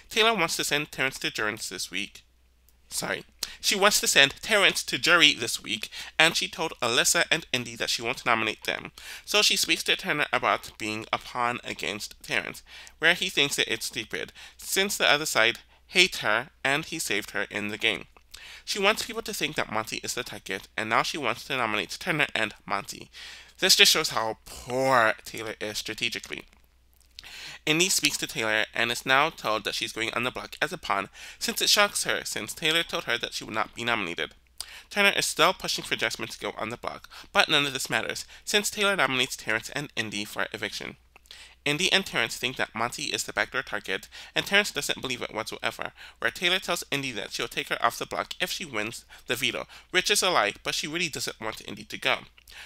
Taylor wants to send Terrence to Terrence this week. She wants to send Terrence to jury this week, and she told Alyssa and Indy that she won't nominate them. So she speaks to Turner about being a pawn against Terrence, where he thinks that it's stupid, since the other side hates her and he saved her in the game. She wants people to think that Monty is the target, and now she wants to nominate Turner and Monty. This just shows how poor Taylor is strategically. Indy speaks to Taylor and is now told that she's going on the block as a pawn, since it shocks her since Taylor told her that she would not be nominated. Turner is still pushing for Jasmine to go on the block, but none of this matters, since Taylor nominates Terrence and Indy for eviction. Indy and Terrence think that Monty is the backdoor target, and Terrence doesn't believe it whatsoever, where Taylor tells Indy that she'll take her off the block if she wins the veto, which is a lie, but she really doesn't want Indy to go.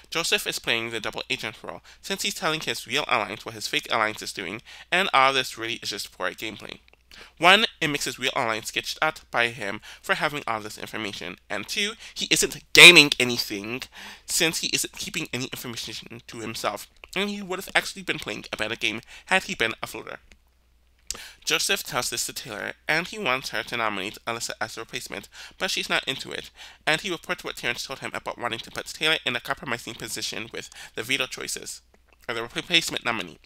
Joseph is playing the double agent role, since he's telling his real alliance what his fake alliance is doing, and all this really is just poor gameplay. One, it makes his real alliance sketched out by him for having all this information, and two, he isn't gaining anything, since he isn't keeping any information to himself, and he would have actually been playing a better game had he been a floater. Joseph tells this to Taylor, and he wants her to nominate Alyssa as a replacement, but she's not into it, and he reports what Terrence told him about wanting to put Taylor in a compromising position with the veto choices, or the replacement nominee.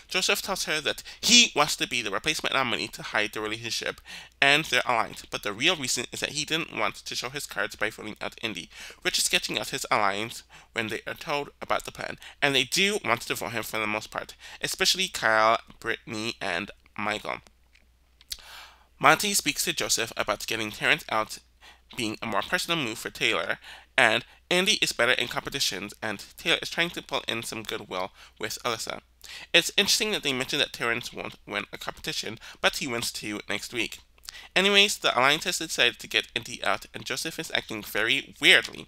Joseph tells her that he wants to be the replacement nominee to hide the relationship and their alliance, but the real reason is that he didn't want to show his cards by voting out Indy, which is sketching out his alliance when they are told about the plan, and they do want to vote him for the most part, especially Kyle, Brittany, and Michael. Monty speaks to Joseph about getting Terrence out being a more personal move for Taylor, and Indy is better in competitions, and Taylor is trying to pull in some goodwill with Alyssa. It's interesting that they mention that Terrence won't win a competition, but he wins 2 next week. Anyways, the alliance has decided to get Indy out, and Joseph is acting very weirdly.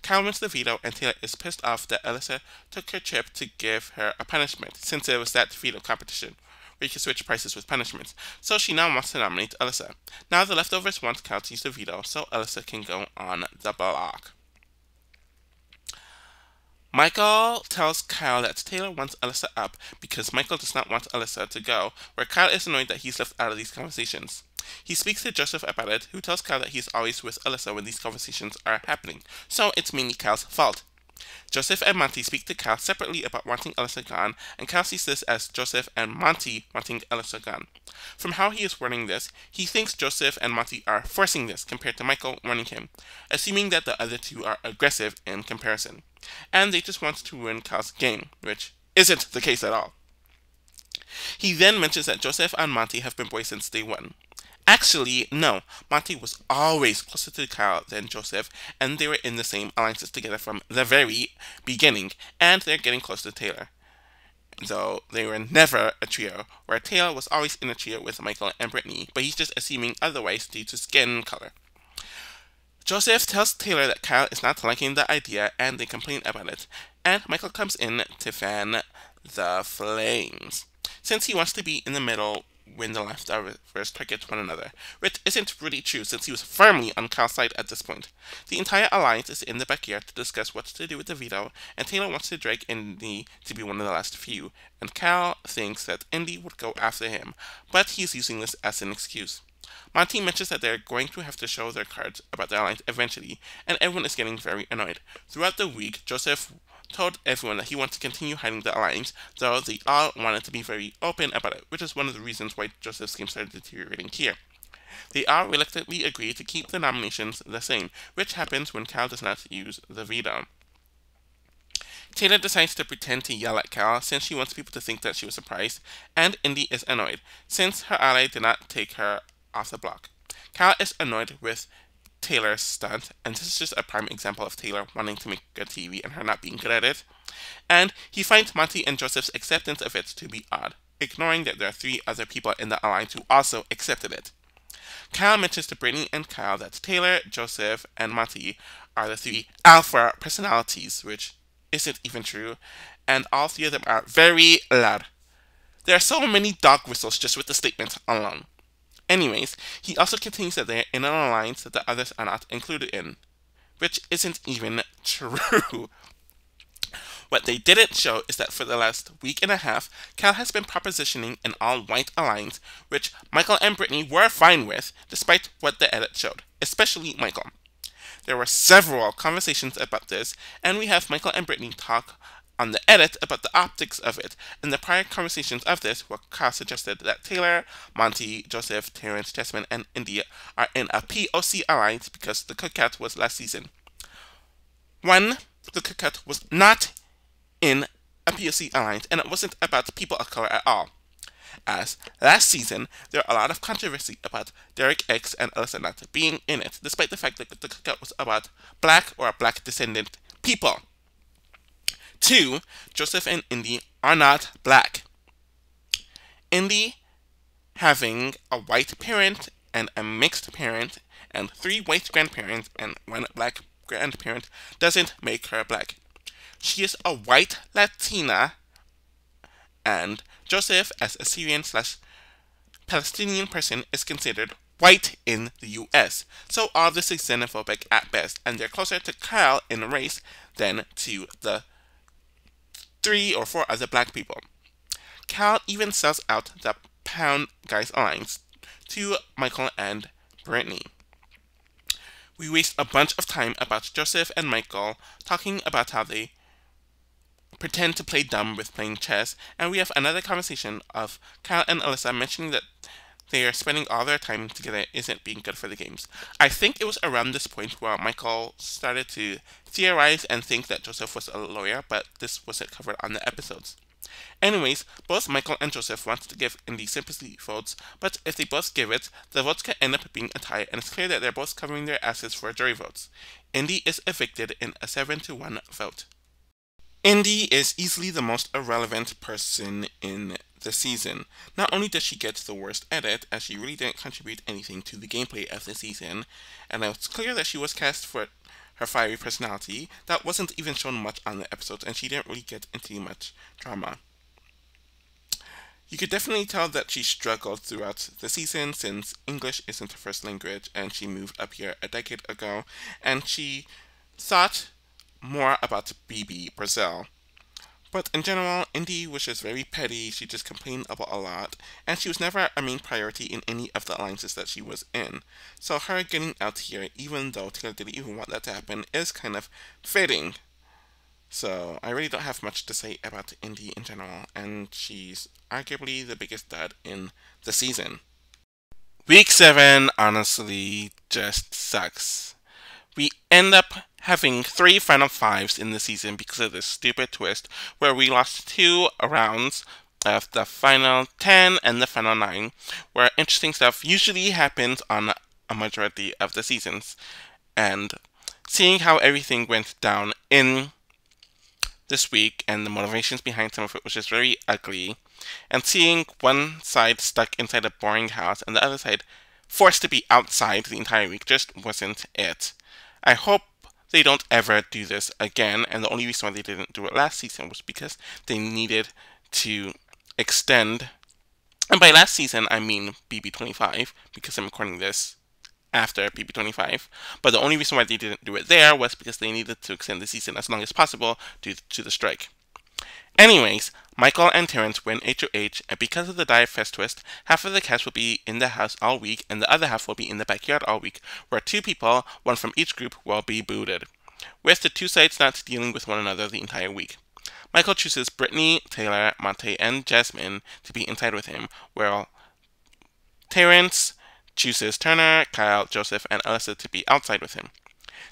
Kyle wins the veto, and Taylor is pissed off that Alyssa took her chip to give her a punishment, since it was that veto competition, where you can switch prices with punishments, so she now wants to nominate Alyssa. Now the leftovers want Kyle to use the veto, so Alyssa can go on the block. Michael tells Kyle that Taylor wants Alyssa up because Michael does not want Alyssa to go, where Kyle is annoyed that he's left out of these conversations. He speaks to Joseph about it, who tells Kyle that he's always with Alyssa when these conversations are happening, so it's mainly Kyle's fault. Joseph and Monty speak to Cal separately about wanting Alyssa gone, and Cal sees this as Joseph and Monty wanting Alyssa gone. From how he is wording this, he thinks Joseph and Monty are forcing this compared to Michael warning him, assuming that the other two are aggressive in comparison. And they just want to win Cal's game, which isn't the case at all. He then mentions that Joseph and Monty have been boys since day one. Actually, no. Monty was always closer to Kyle than Joseph, and they were in the same alliances together from the very beginning, and they're getting close to Taylor. Though they were never a trio, where Taylor was always in a trio with Michael and Brittany, but he's just assuming otherwise due to skin color. Joseph tells Taylor that Kyle is not liking the idea, and they complain about it, and Michael comes in to fan the flames, since he wants to be in the middle when the leftovers target one another, which isn't really true since he was firmly on Kyle's side at this point. The entire alliance is in the backyard to discuss what to do with the veto, and Taylor wants to drag Indy to be one of the last few, and Kyle thinks that Indy would go after him, but he's using this as an excuse. Monty mentions that they're going to have to show their cards about the alliance eventually, and everyone is getting very annoyed. Throughout the week, Joseph told everyone that he wants to continue hiding the alliance, though they all wanted to be very open about it, which is one of the reasons why Joseph's game started deteriorating here. They all reluctantly agree to keep the nominations the same, which happens when Cal does not use the veto. Taylor decides to pretend to yell at Cal since she wants people to think that she was surprised, and Indy is annoyed since her ally did not take her off the block. Cal is annoyed with Taylor's stunt, and this is just a prime example of Taylor wanting to make good TV and her not being good at it. And he finds Monty and Joseph's acceptance of it to be odd, ignoring that there are 3 other people in the alliance who also accepted it. Kyle mentions to Brittany and Kyle that Taylor, Joseph, and Monty are the 3 alpha personalities, which isn't even true, and all 3 of them are very loud. There are so many dog whistles just with the statement alone. Anyways, he also continues that they're in an alliance that the others are not included in, which isn't even true. What they didn't show is that for the last week and a half, Cal has been propositioning an all-white alliance, which Michael and Brittany were fine with, despite what the edit showed, especially Michael. There were several conversations about this, and we have Michael and Brittany talk on the edit about the optics of it. In the prior conversations of this, where Kyle suggested that Taylor, Monty, Joseph, Terrence, Jasmine, and India are in a POC alliance because the cookout was last season. One, the cookout was not in a POC alliance, and it wasn't about people of color at all. As last season, there are a lot of controversy about Derek X and Alyssa not being in it, despite the fact that the cookout was about black or black descendant people. 2, Joseph and Indy are not black. Indy having a white parent and a mixed parent and 3 white grandparents and 1 black grandparent doesn't make her black. She is a white Latina, and Joseph, as a Syrian/Palestinian person, is considered white in the US. So all this is xenophobic at best, and they're closer to Kyle in race than to the 3 or 4 other black people. Cal even sells out the Pound Guys Alliance to Michael and Brittany. We waste a bunch of time about Joseph and Michael talking about how they pretend to play dumb with playing chess, and we have another conversation of Kyle and Alyssa mentioning that they are spending all their time together isn't being good for the games. I think it was around this point where Michael started to theorize and think that Joseph was a lawyer, but this wasn't covered on the episodes. Anyways, both Michael and Joseph want to give Indy sympathy votes, but if they both give it, the votes can end up being a tie, and it's clear that they're both covering their asses for jury votes. Indy is evicted in a 7-1 vote. Indy is easily the most irrelevant person in the season. Not only does she get the worst edit, as she really didn't contribute anything to the gameplay of the season, and it's clear that she was cast for her fiery personality, that wasn't even shown much on the episodes, and she didn't really get into much drama. You could definitely tell that she struggled throughout the season since English isn't her first language, and she moved up here a decade ago, and she thought more about BB Brazil. But in general, Indy was just very petty, she just complained about a lot, and she was never a main priority in any of the alliances that she was in. So her getting out here, even though Taylor didn't even want that to happen, is kind of fitting. So I really don't have much to say about Indy in general, and she's arguably the biggest dud in the season. Week 7 honestly just sucks. We end up having 3 final fives in the season because of this stupid twist where we lost 2 rounds of the final 10 and the final 9, where interesting stuff usually happens on a majority of the seasons. And seeing how everything went down in this week and the motivations behind some of it was just very ugly. And seeing one side stuck inside a boring house and the other side forced to be outside the entire week just wasn't it. I hope they don't ever do this again, and the only reason why they didn't do it last season was because they needed to extend, and by last season I mean BB25, because I'm recording this after BB25, but the only reason why they didn't do it there was because they needed to extend the season as long as possible due to the strike. Anyways, Michael and Terrence win HOH, and because of the Dive Fest twist, half of the cast will be in the house all week, and the other half will be in the backyard all week, where 2 people, one from each group, will be booted, with the 2 sides not dealing with one another the entire week. Michael chooses Brittany, Taylor, Monte, and Jasmine to be inside with him, while Terrence chooses Turner, Kyle, Joseph, and Alyssa to be outside with him.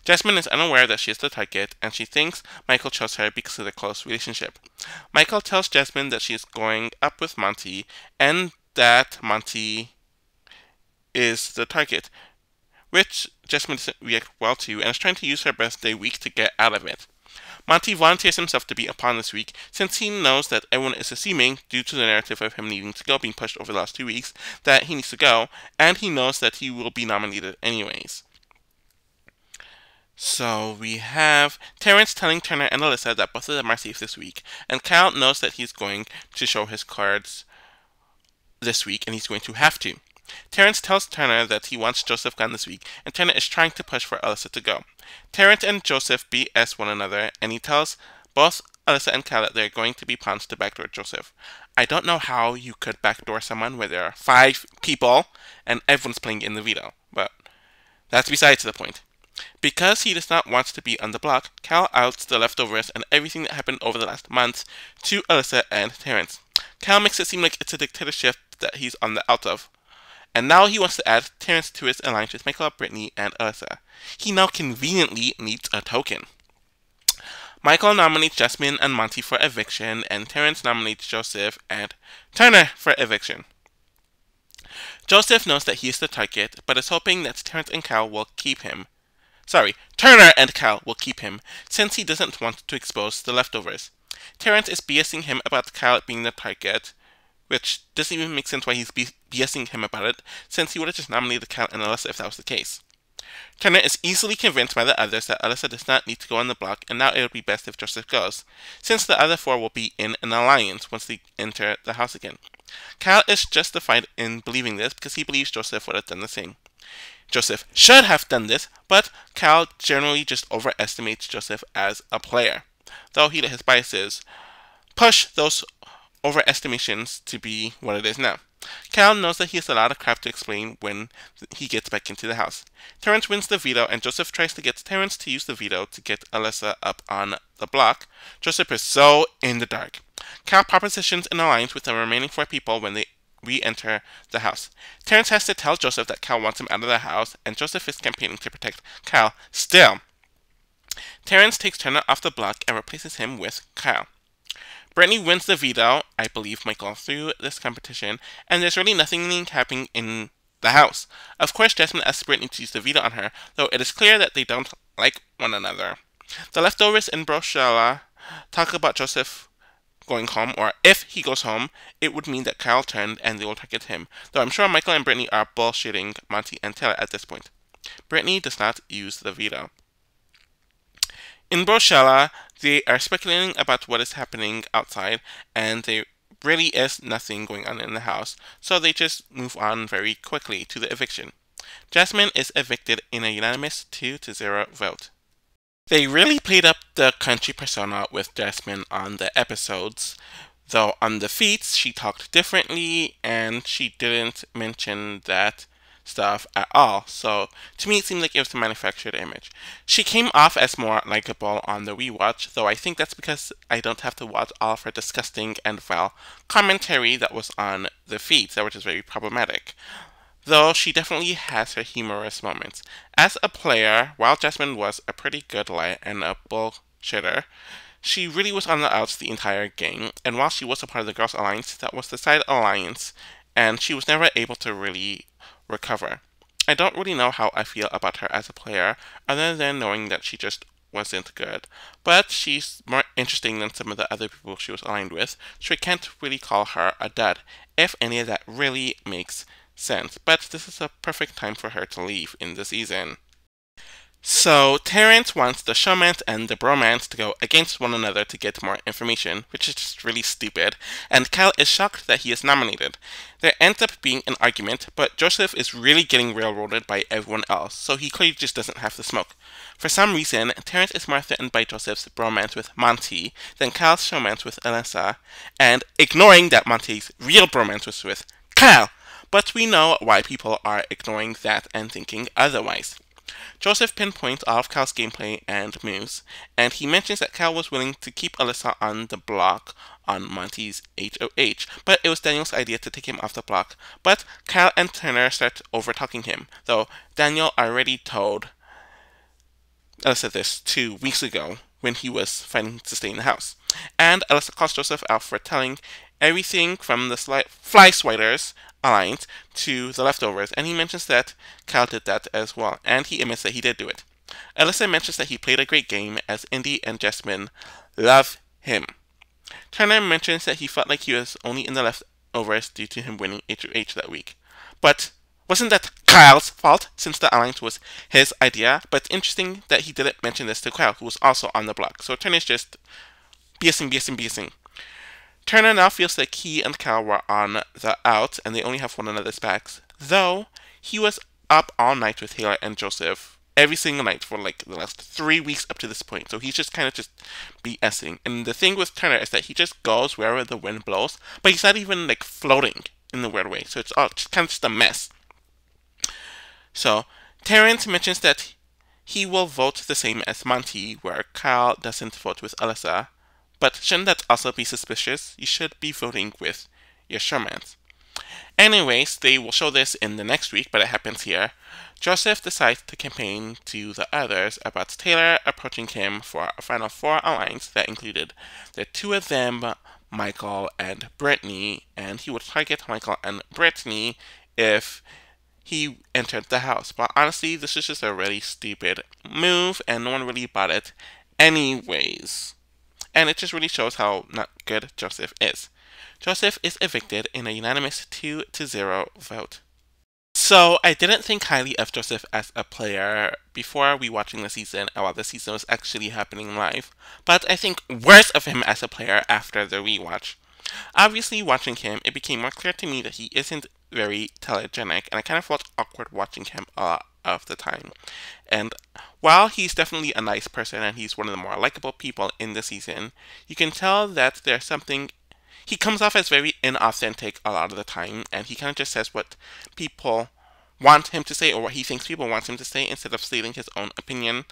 Jasmine is unaware that she is the target, and she thinks Michael chose her because of their close relationship. Michael tells Jasmine that she is going up with Monty, and that Monty is the target, which Jasmine doesn't react well to, and is trying to use her birthday week to get out of it. Monty volunteers himself to be a pawn this week, since he knows that everyone is assuming, due to the narrative of him needing to go being pushed over the last 2 weeks, that he needs to go, and he knows that he will be nominated anyways. So we have Terrence telling Turner and Alyssa that both of them are safe this week, and Kyle knows that he's going to show his cards this week, and he's going to have to. Terrence tells Turner that he wants Joseph gone this week, and Turner is trying to push for Alyssa to go. Terrence and Joseph BS one another, and he tells both Alyssa and Kyle that they're going to be pawns to backdoor Joseph. I don't know how you could backdoor someone where there are 5 people and everyone's playing in the veto, but that's besides the point. Because he does not want to be on the block, Cal outs the leftovers and everything that happened over the last month to Alyssa and Terrence. Cal makes it seem like it's a dictatorship that he's on the out of. And now he wants to add Terrence to his alliance with Michael, Brittany, and Alyssa. He now conveniently needs a token. Michael nominates Jasmine and Monty for eviction, and Terrence nominates Joseph and Turner for eviction. Joseph knows that he is the target, but is hoping that Terrence and Cal will keep him. Turner and Cal will keep him, since he doesn't want to expose the leftovers. Terrence is BSing him about Cal being the target, which doesn't even make sense why he's BSing him about it, since he would have just nominated Cal and Alyssa if that was the case. Turner is easily convinced by the others that Alyssa does not need to go on the block, and now it would be best if Joseph goes, since the other 4 will be in an alliance once they enter the house again. Cal is justified in believing this because he believes Joseph would have done the same. Joseph should have done this, but Cal generally just overestimates Joseph as a player, though he let his biases push those overestimations to be what it is now. Cal knows that he has a lot of crap to explain when he gets back into the house. Terrence wins the veto, and Joseph tries to get Terrence to use the veto to get Alyssa up on the block. Joseph is so in the dark. Cal propositions an alliance with the remaining 4 people when they re-enter the house. Terrence has to tell Joseph that Cal wants him out of the house, and Joseph is campaigning to protect Cal still. Terrence takes Turner off the block and replaces him with Cal. Brittany wins the veto, I believe Michael, through this competition, and there's really nothing happening in the house. Of course, Jasmine asks Brittany to use the veto on her, though it is clear that they don't like one another. The leftovers in Brochella talk about Joseph going home, or if he goes home, it would mean that Kyle turned and they will target him, though I'm sure Michael and Brittany are bullshitting Monty and Taylor at this point. Brittany does not use the veto. In Brochella, they are speculating about what is happening outside, and there really is nothing going on in the house, so they just move on very quickly to the eviction. Jasmine is evicted in a unanimous 2-0 vote. They really played up the country persona with Jasmine on the episodes, though on the feats she talked differently and she didn't mention that stuff at all. So to me it seemed like it was a manufactured image. She came off as more likable on the rewatch, though I think that's because I don't have to watch all of her disgusting and foul commentary that was on the feeds, which is very problematic. Though she definitely has her humorous moments. As a player, while Jasmine was a pretty good liar and a bullshitter, she really was on the outs the entire game, and while she was a part of the Girls Alliance, that was the side alliance, and she was never able to really recover. I don't really know how I feel about her as a player, other than knowing that she just wasn't good. But she's more interesting than some of the other people she was aligned with, so I can't really call her a dud, if any of that really makes sense. But this is a perfect time for her to leave in the season. So, Terrence wants the showmance and the bromance to go against one another to get more information, which is just really stupid, and Cal is shocked that he is nominated. There ends up being an argument, but Joseph is really getting railroaded by everyone else, so he clearly just doesn't have the smoke. For some reason, Terrence is more threatened by Joseph's bromance with Monty than Cal's showmance with Alyssa, and ignoring that Monty's real bromance was with Cal! But we know why people are ignoring that and thinking otherwise. Joseph pinpoints all of Cal's gameplay and moves, and he mentions that Cal was willing to keep Alyssa on the block on Monty's HOH, but it was Daniel's idea to take him off the block. But Cal and Turner start over-talking him, though Daniel already told Alyssa this 2 weeks ago when he was fighting to stay in the house. And Alyssa calls Joseph out for telling everything from the Fly Swiders Alliance to the leftovers, and he mentions that Cal did that as well, and he admits that he did do it. Alyssa mentions that he played a great game as Indy and Jasmine love him. Turner mentions that he felt like he was only in the leftovers due to him winning HOH that week. But wasn't that Kyle's fault since the alliance was his idea? But it's interesting that he didn't mention this to Kyle, who was also on the block. So Turner's just BSing. Turner now feels like he and Cal were on the out and they only have one another's backs, though he was up all night with Taylor and Joseph every single night for like the last 3 weeks up to this point. So he's just kind of just BSing. And the thing with Turner is that he just goes wherever the wind blows, but he's not even like floating in the weird way. So it's all just kind of just a mess. So Terrence mentions that he will vote the same as Monty, where Kyle doesn't vote with Alyssa. But shouldn't that also be suspicious? You should be voting with your showmans. Anyways, they will show this in the next week, but it happens here. Joseph decides to campaign to the others about Taylor approaching him for a Final Four alliance that included the two of them, Michael and Brittany, and he would target Michael and Brittany if he entered the house. But honestly, this is just a really stupid move, and no one really bought it anyways. And it just really shows how not good Joseph is. Joseph is evicted in a unanimous 2-0 vote. So I didn't think highly of Joseph as a player before we watching the season while the season was actually happening live, but I think worse of him as a player after the rewatch. Obviously, watching him, it became more clear to me that he isn't very telegenic, and I kind of felt awkward watching him a lot of the time. And while he's definitely a nice person and he's one of the more likable people in the season, you can tell that there's something. He comes off as very inauthentic a lot of the time, and he kind of just says what people want him to say or what he thinks people want him to say instead of stating his own opinion.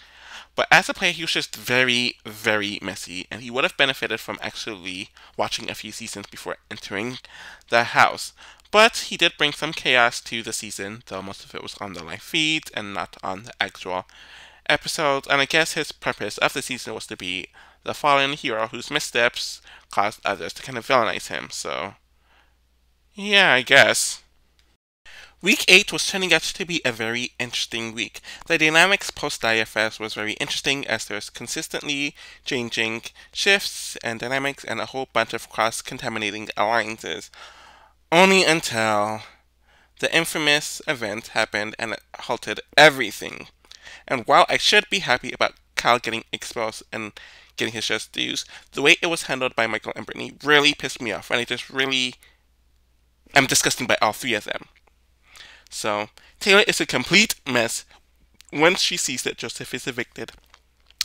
But as a player, he was just very, very messy, and he would have benefited from actually watching a few seasons before entering the house. But he did bring some chaos to the season, though most of it was on the live feed and not on the actual episodes. And I guess his purpose of the season was to be the fallen hero whose missteps caused others to kind of villainize him. So, yeah, I guess. Week 8 was turning out to be a very interesting week. The dynamics post-IFS was very interesting as there's consistently changing shifts and dynamics and a whole bunch of cross-contaminating alliances. Only until the infamous event happened and it halted everything. And while I should be happy about Kyle getting exposed and getting his just dues, the way it was handled by Michael and Brittany really pissed me off, and I'm disgusted by all three of them. So, Taylor is a complete mess once she sees that Joseph is evicted.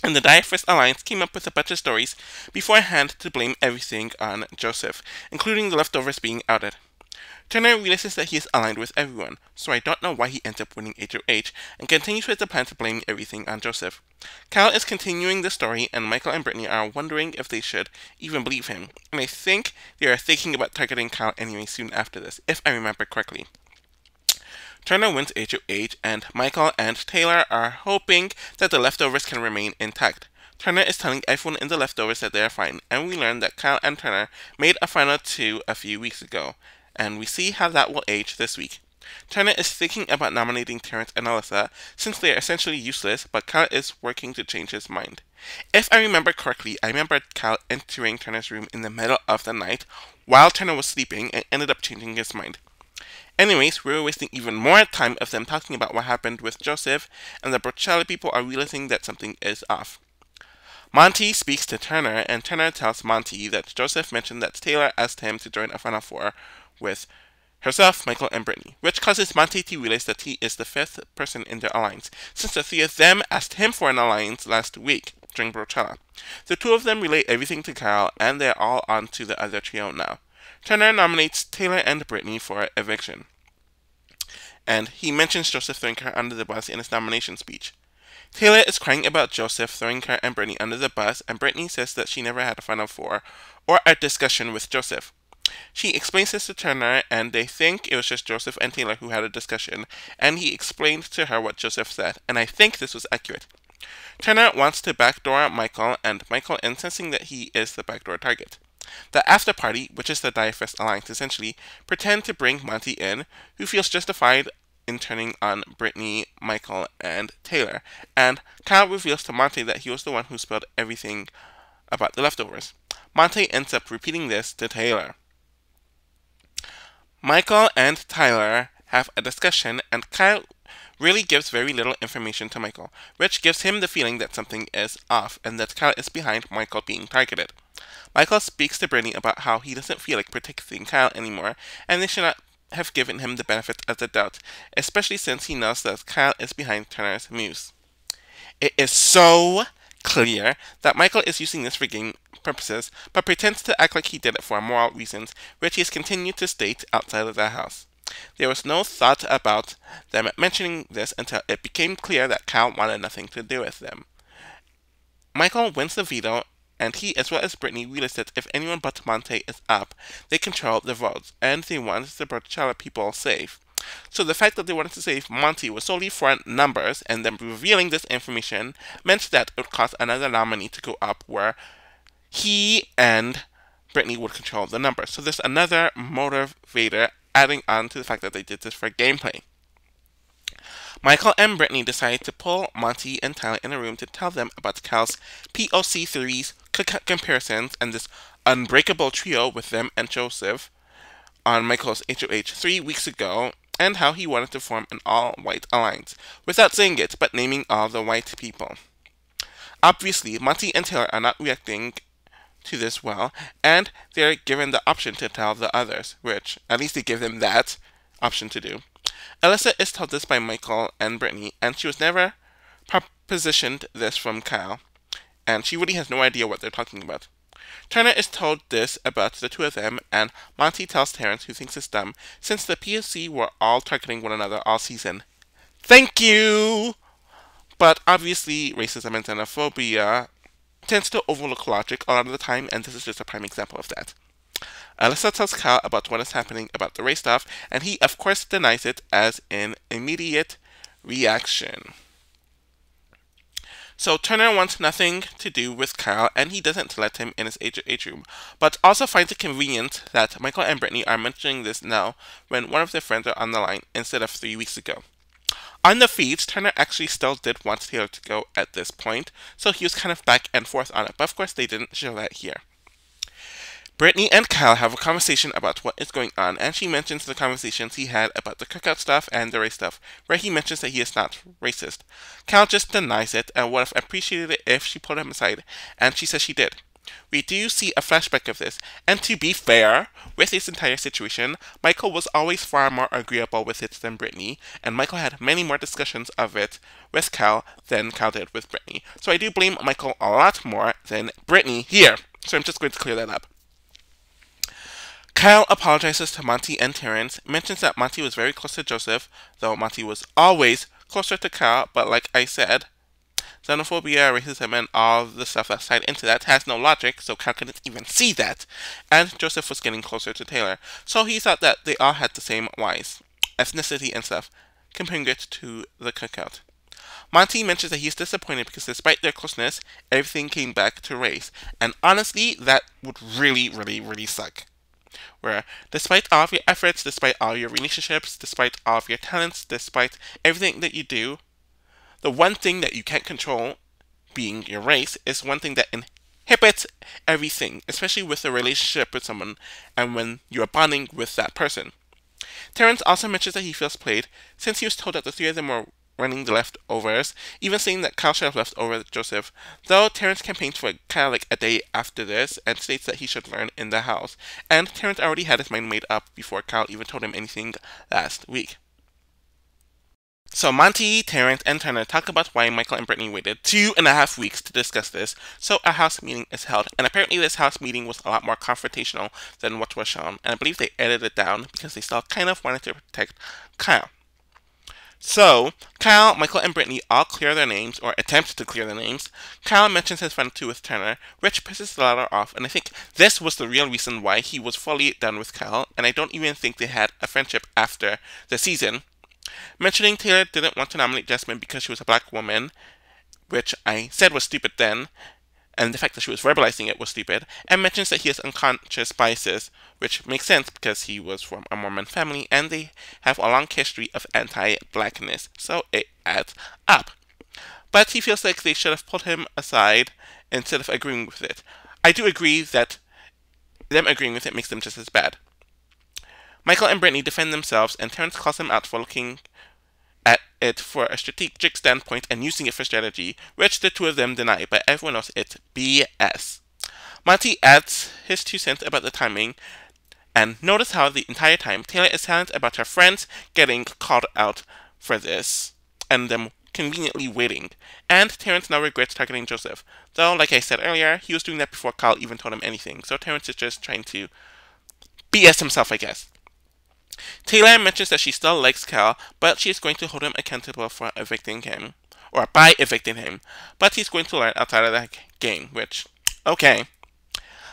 And the Diaphragm Alliance came up with a bunch of stories beforehand to blame everything on Joseph, including the leftovers being outed. Turner realizes that he is aligned with everyone, so I don't know why he ends up winning HOH, and continues with the plan to blame everything on Joseph. Kyle is continuing the story, and Michael and Brittany are wondering if they should even believe him, and I think they are thinking about targeting Kyle anyway soon after this, if I remember correctly. Turner wins HOH, and Michael and Taylor are hoping that the leftovers can remain intact. Turner is telling everyone in the leftovers that they are fine, and we learn that Kyle and Turner made a final two a few weeks ago, and we see how that will age this week. Turner is thinking about nominating Terrence and Alyssa, since they are essentially useless, but Kyle is working to change his mind. If I remember correctly, I remember Kyle entering Turner's room in the middle of the night while Turner was sleeping and ended up changing his mind. Anyways, we're wasting even more time of them talking about what happened with Joseph, and the Brocelli people are realizing that something is off. Monty speaks to Turner, and Turner tells Monty that Joseph mentioned that Taylor asked him to join a Final Four with herself, Michael, and Brittany, which causes Monty to realize that he is the fifth person in their alliance, since the three of them asked him for an alliance last week during Brochella. The two of them relay everything to Kyle, and they're all on to the other trio now. Turner nominates Taylor and Brittany for eviction, and he mentions Joseph throwing her under the bus in his nomination speech. Taylor is crying about Joseph throwing her and Brittany under the bus, and Brittany says that she never had a Final Four or a discussion with Joseph. She explains this to Turner, and they think it was just Joseph and Taylor who had a discussion, and he explained to her what Joseph said, and I think this was accurate. Turner wants to backdoor Michael, and Michael insisting that he is the backdoor target. The after party, which is the Diaphragm Alliance essentially, pretend to bring Monty in, who feels justified in turning on Brittany, Michael, and Taylor, and Kyle reveals to Monty that he was the one who spilled everything about the leftovers. Monty ends up repeating this to Taylor. Michael and Tyler have a discussion, and Kyle really gives very little information to Michael, which gives him the feeling that something is off, and that Kyle is behind Michael being targeted. Michael speaks to Brittany about how he doesn't feel like protecting Kyle anymore, and they should not have given him the benefit of the doubt, especially since he knows that Kyle is behind Turner's moves. It is so clear that Michael is using this for game purposes, but pretends to act like he did it for moral reasons, which he has continued to state outside of the house. There was no thought about them mentioning this until it became clear that Kyle wanted nothing to do with them. Michael wins the veto, and he, as well as Brittany, realize that if anyone but Monte is up, they control the votes, and they want the Brochella people safe. So the fact that they wanted to save Monty was solely for numbers, and them revealing this information meant that it would cause another nominee to go up where he and Brittany would control the numbers. So there's another motivator adding on to the fact that they did this for gameplay. Michael and Brittany decide to pull Monty and Tyler in a room to tell them about Cal's POC theories, comparisons, and this unbreakable trio with them and Joseph on Michael's HOH 3 weeks ago, and how he wanted to form an all-white alliance, without saying it, but naming all the white people. Obviously, Monty and Taylor are not reacting to this well, and they're given the option to tell the others, which, at least they give them that option to do. Alyssa is told this by Michael and Brittany, and she was never propositioned this from Kyle, and she really has no idea what they're talking about. Turner is told this about the two of them, and Monty tells Terrence, who thinks it's dumb, since the POC were all targeting one another all season. Thank you! But obviously, racism and xenophobia tends to overlook logic a lot of the time, and this is just a prime example of that. Alyssa tells Kyle about what is happening about the race stuff, and he of course denies it as an immediate reaction. So Turner wants nothing to do with Kyle, and he doesn't let him in his HOH room, but also finds it convenient that Michael and Brittany are mentioning this now when one of their friends are on the line instead of 3 weeks ago. On the feeds, Turner actually still did want Taylor to go at this point, so he was kind of back and forth on it, but of course they didn't show that here. Brittany and Kyle have a conversation about what is going on, and she mentions the conversations he had about the cookout stuff and the race stuff, where he mentions that he is not racist. Kyle just denies it and would have appreciated it if she pulled him aside, and she says she did. We do see a flashback of this, and to be fair, with this entire situation, Michael was always far more agreeable with it than Brittany, and Michael had many more discussions of it with Cal than Cal did with Brittany. So I do blame Michael a lot more than Brittany here. So I'm just going to clear that up. Kyle apologizes to Monty and Terrence, mentions that Monty was very close to Joseph, though Monty was always closer to Kyle, but like I said, xenophobia, racism, and all the stuff that's tied into that has no logic, so Kyle couldn't even see that. And Joseph was getting closer to Taylor, so he thought that they all had the same wise, ethnicity and stuff, comparing it to the cookout. Monty mentions that he's disappointed because despite their closeness, everything came back to race, and honestly, that would really, really, really suck. Where, despite all of your efforts, despite all your relationships, despite all of your talents, despite everything that you do, the one thing that you can't control, being your race, is one thing that inhibits everything, especially with a relationship with someone and when you're bonding with that person. Terrence also mentions that he feels played since he was told that the three of them were running the leftovers, even saying that Kyle should have left over Joseph, though Terrence campaigns for Kyle like a day after this and states that he should learn in the house, and Terrence already had his mind made up before Kyle even told him anything last week. So Monty, Terrence, and Turner talk about why Michael and Brittany waited 2.5 weeks to discuss this, so a house meeting is held, and apparently this house meeting was a lot more confrontational than what was shown, and I believe they edited it down because they still kind of wanted to protect Kyle. So, Kyle, Michael, and Brittany all clear their names, or attempt to clear their names. Kyle mentions his friend too with Turner, which pisses the latter off, and I think this was the real reason why he was fully done with Kyle, and I don't even think they had a friendship after the season. Mentioning Taylor didn't want to nominate Jasmine because she was a black woman, which I said was stupid then, and the fact that she was verbalizing it was stupid, and mentions that he has unconscious biases, which makes sense because he was from a Mormon family and they have a long history of anti-blackness, so it adds up. But he feels like they should have pulled him aside instead of agreeing with it. I do agree that them agreeing with it makes them just as bad. Michael and Brittany defend themselves, and Terrence calls them out for looking at it for a strategic standpoint and using it for strategy, which the two of them deny, but everyone knows it's BS. Monty adds his 2 cents about the timing, and notice how the entire time Taylor is silent about her friends getting called out for this, and them conveniently waiting. And Terrence now regrets targeting Joseph, though, like I said earlier, he was doing that before Kyle even told him anything, so Terrence is just trying to BS himself, I guess. Taylor mentions that she still likes Cal, but she is going to hold him accountable for evicting him, or by evicting him, but he's going to learn outside of the game, which, okay.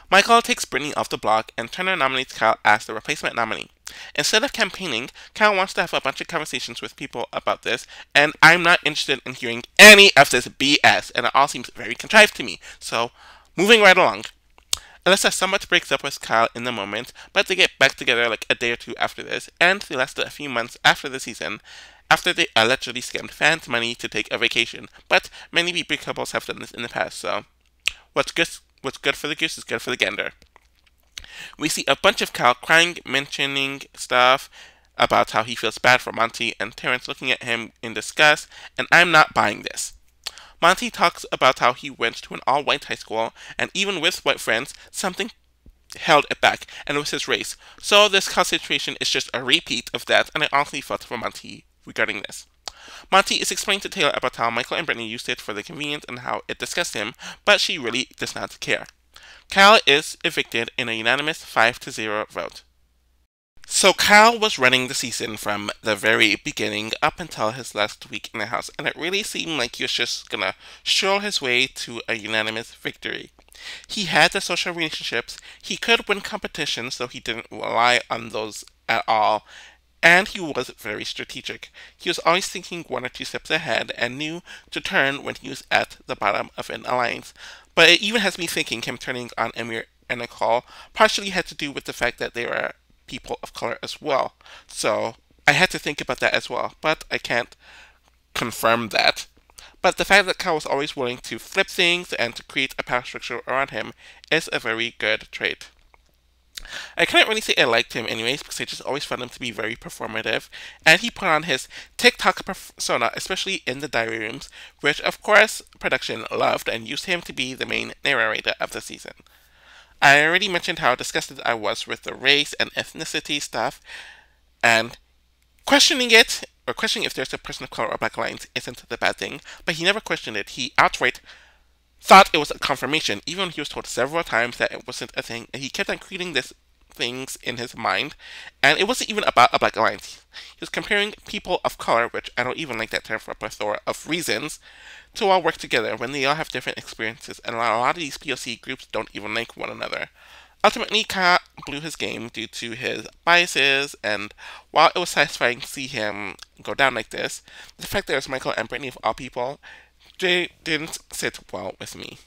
Michael takes Brittany off the block, and Turner nominates Cal as the replacement nominee. Instead of campaigning, Cal wants to have a bunch of conversations with people about this, and I'm not interested in hearing any of this BS, and it all seems very contrived to me, so moving right along. Alyssa somewhat breaks up with Kyle in the moment, but they get back together like a day or two after this, and they lasted a few months after the season, after they allegedly scammed fans' money to take a vacation. But many BB couples have done this in the past, so what's good for the goose is good for the gander. We see a bunch of Kyle crying, mentioning stuff about how he feels bad for Monty, and Terrence looking at him in disgust, and I'm not buying this. Monty talks about how he went to an all-white high school, and even with white friends, something held it back, and it was his race. So this concentration is just a repeat of that, and I honestly felt for Monty regarding this. Monty is explaining to Taylor about how Michael and Brittany used it for the convenience and how it disgusts him, but she really does not care. Kyle is evicted in a unanimous 5-0 vote. So Kyle was running the season from the very beginning up until his last week in the house, and it really seemed like he was just gonna stroll his way to a unanimous victory. He had the social relationships, he could win competitions, so he didn't rely on those at all, and he was very strategic. He was always thinking 1 or 2 steps ahead and knew to turn when he was at the bottom of an alliance. But it even has me thinking him turning on Amir and Nicole partially had to do with the fact that they were people of color as well. So I had to think about that as well, but I can't confirm that. But the fact that Kyle was always willing to flip things and to create a power structure around him is a very good trait. I couldn't really say I liked him anyways because I just always found him to be very performative, and he put on his TikTok persona, especially in the diary rooms, which of course production loved and used him to be the main narrator of the season. I already mentioned how disgusted I was with the race and ethnicity stuff, and questioning it, or questioning if there's a person of color or black alliance isn't the bad thing, but he never questioned it. He outright thought it was a confirmation, even when he was told several times that it wasn't a thing, and he kept on creating this things in his mind, and it wasn't even about a black alliance. He was comparing people of color, which I don't even like that term for a plethora of reasons, to all work together when they all have different experiences, and a lot of these POC groups don't even like one another. Ultimately, Ka blew his game due to his biases, and while it was satisfying to see him go down like this, the fact that it was Michael and Brittany of all people, they didn't sit well with me.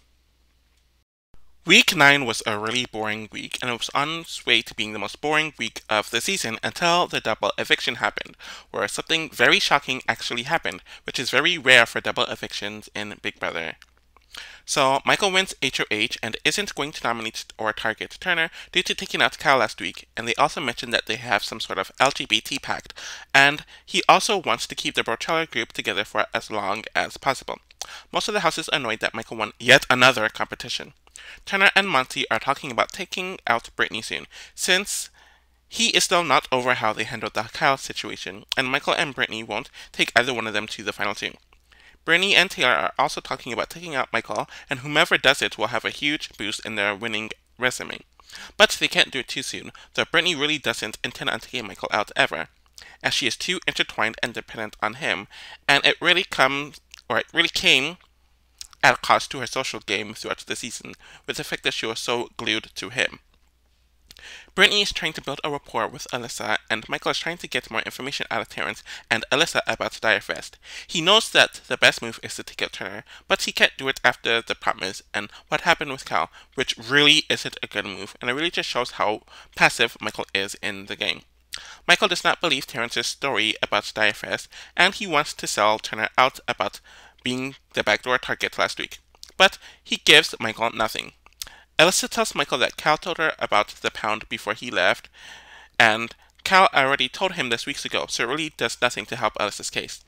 Week 9 was a really boring week, and it was on its way to being the most boring week of the season until the double eviction happened, where something very shocking actually happened, which is very rare for double evictions in Big Brother. So, Michael wins HOH and isn't going to nominate or target Turner due to taking out Cal last week, and they also mentioned that they have some sort of LGBT pact, and he also wants to keep the Brochella group together for as long as possible. Most of the house is annoyed that Michael won yet another competition. Turner and Monty are talking about taking out Brittany soon, since he is still not over how they handled the Kyle situation, and Michael and Brittany won't take either one of them to the final two. Brittany and Taylor are also talking about taking out Michael, and whomever does it will have a huge boost in their winning resume. But they can't do it too soon, though Brittany really doesn't intend on taking Michael out ever, as she is too intertwined and dependent on him, and it really came at a cost to her social game throughout the season, with the fact that she was so glued to him. Brittany is trying to build a rapport with Alyssa, and Michael is trying to get more information out of Terrence and Alyssa about Direfest. He knows that the best move is to take out Turner, but he can't do it after the promise and what happened with Cal, which really isn't a good move, and it really just shows how passive Michael is in the game. Michael does not believe Terrence's story about Direfest, and he wants to sell Turner out about being the backdoor target last week. But he gives Michael nothing. Alyssa tells Michael that Cal told her about the pound before he left, and Cal already told him this weeks ago, so it really does nothing to help Alyssa's case.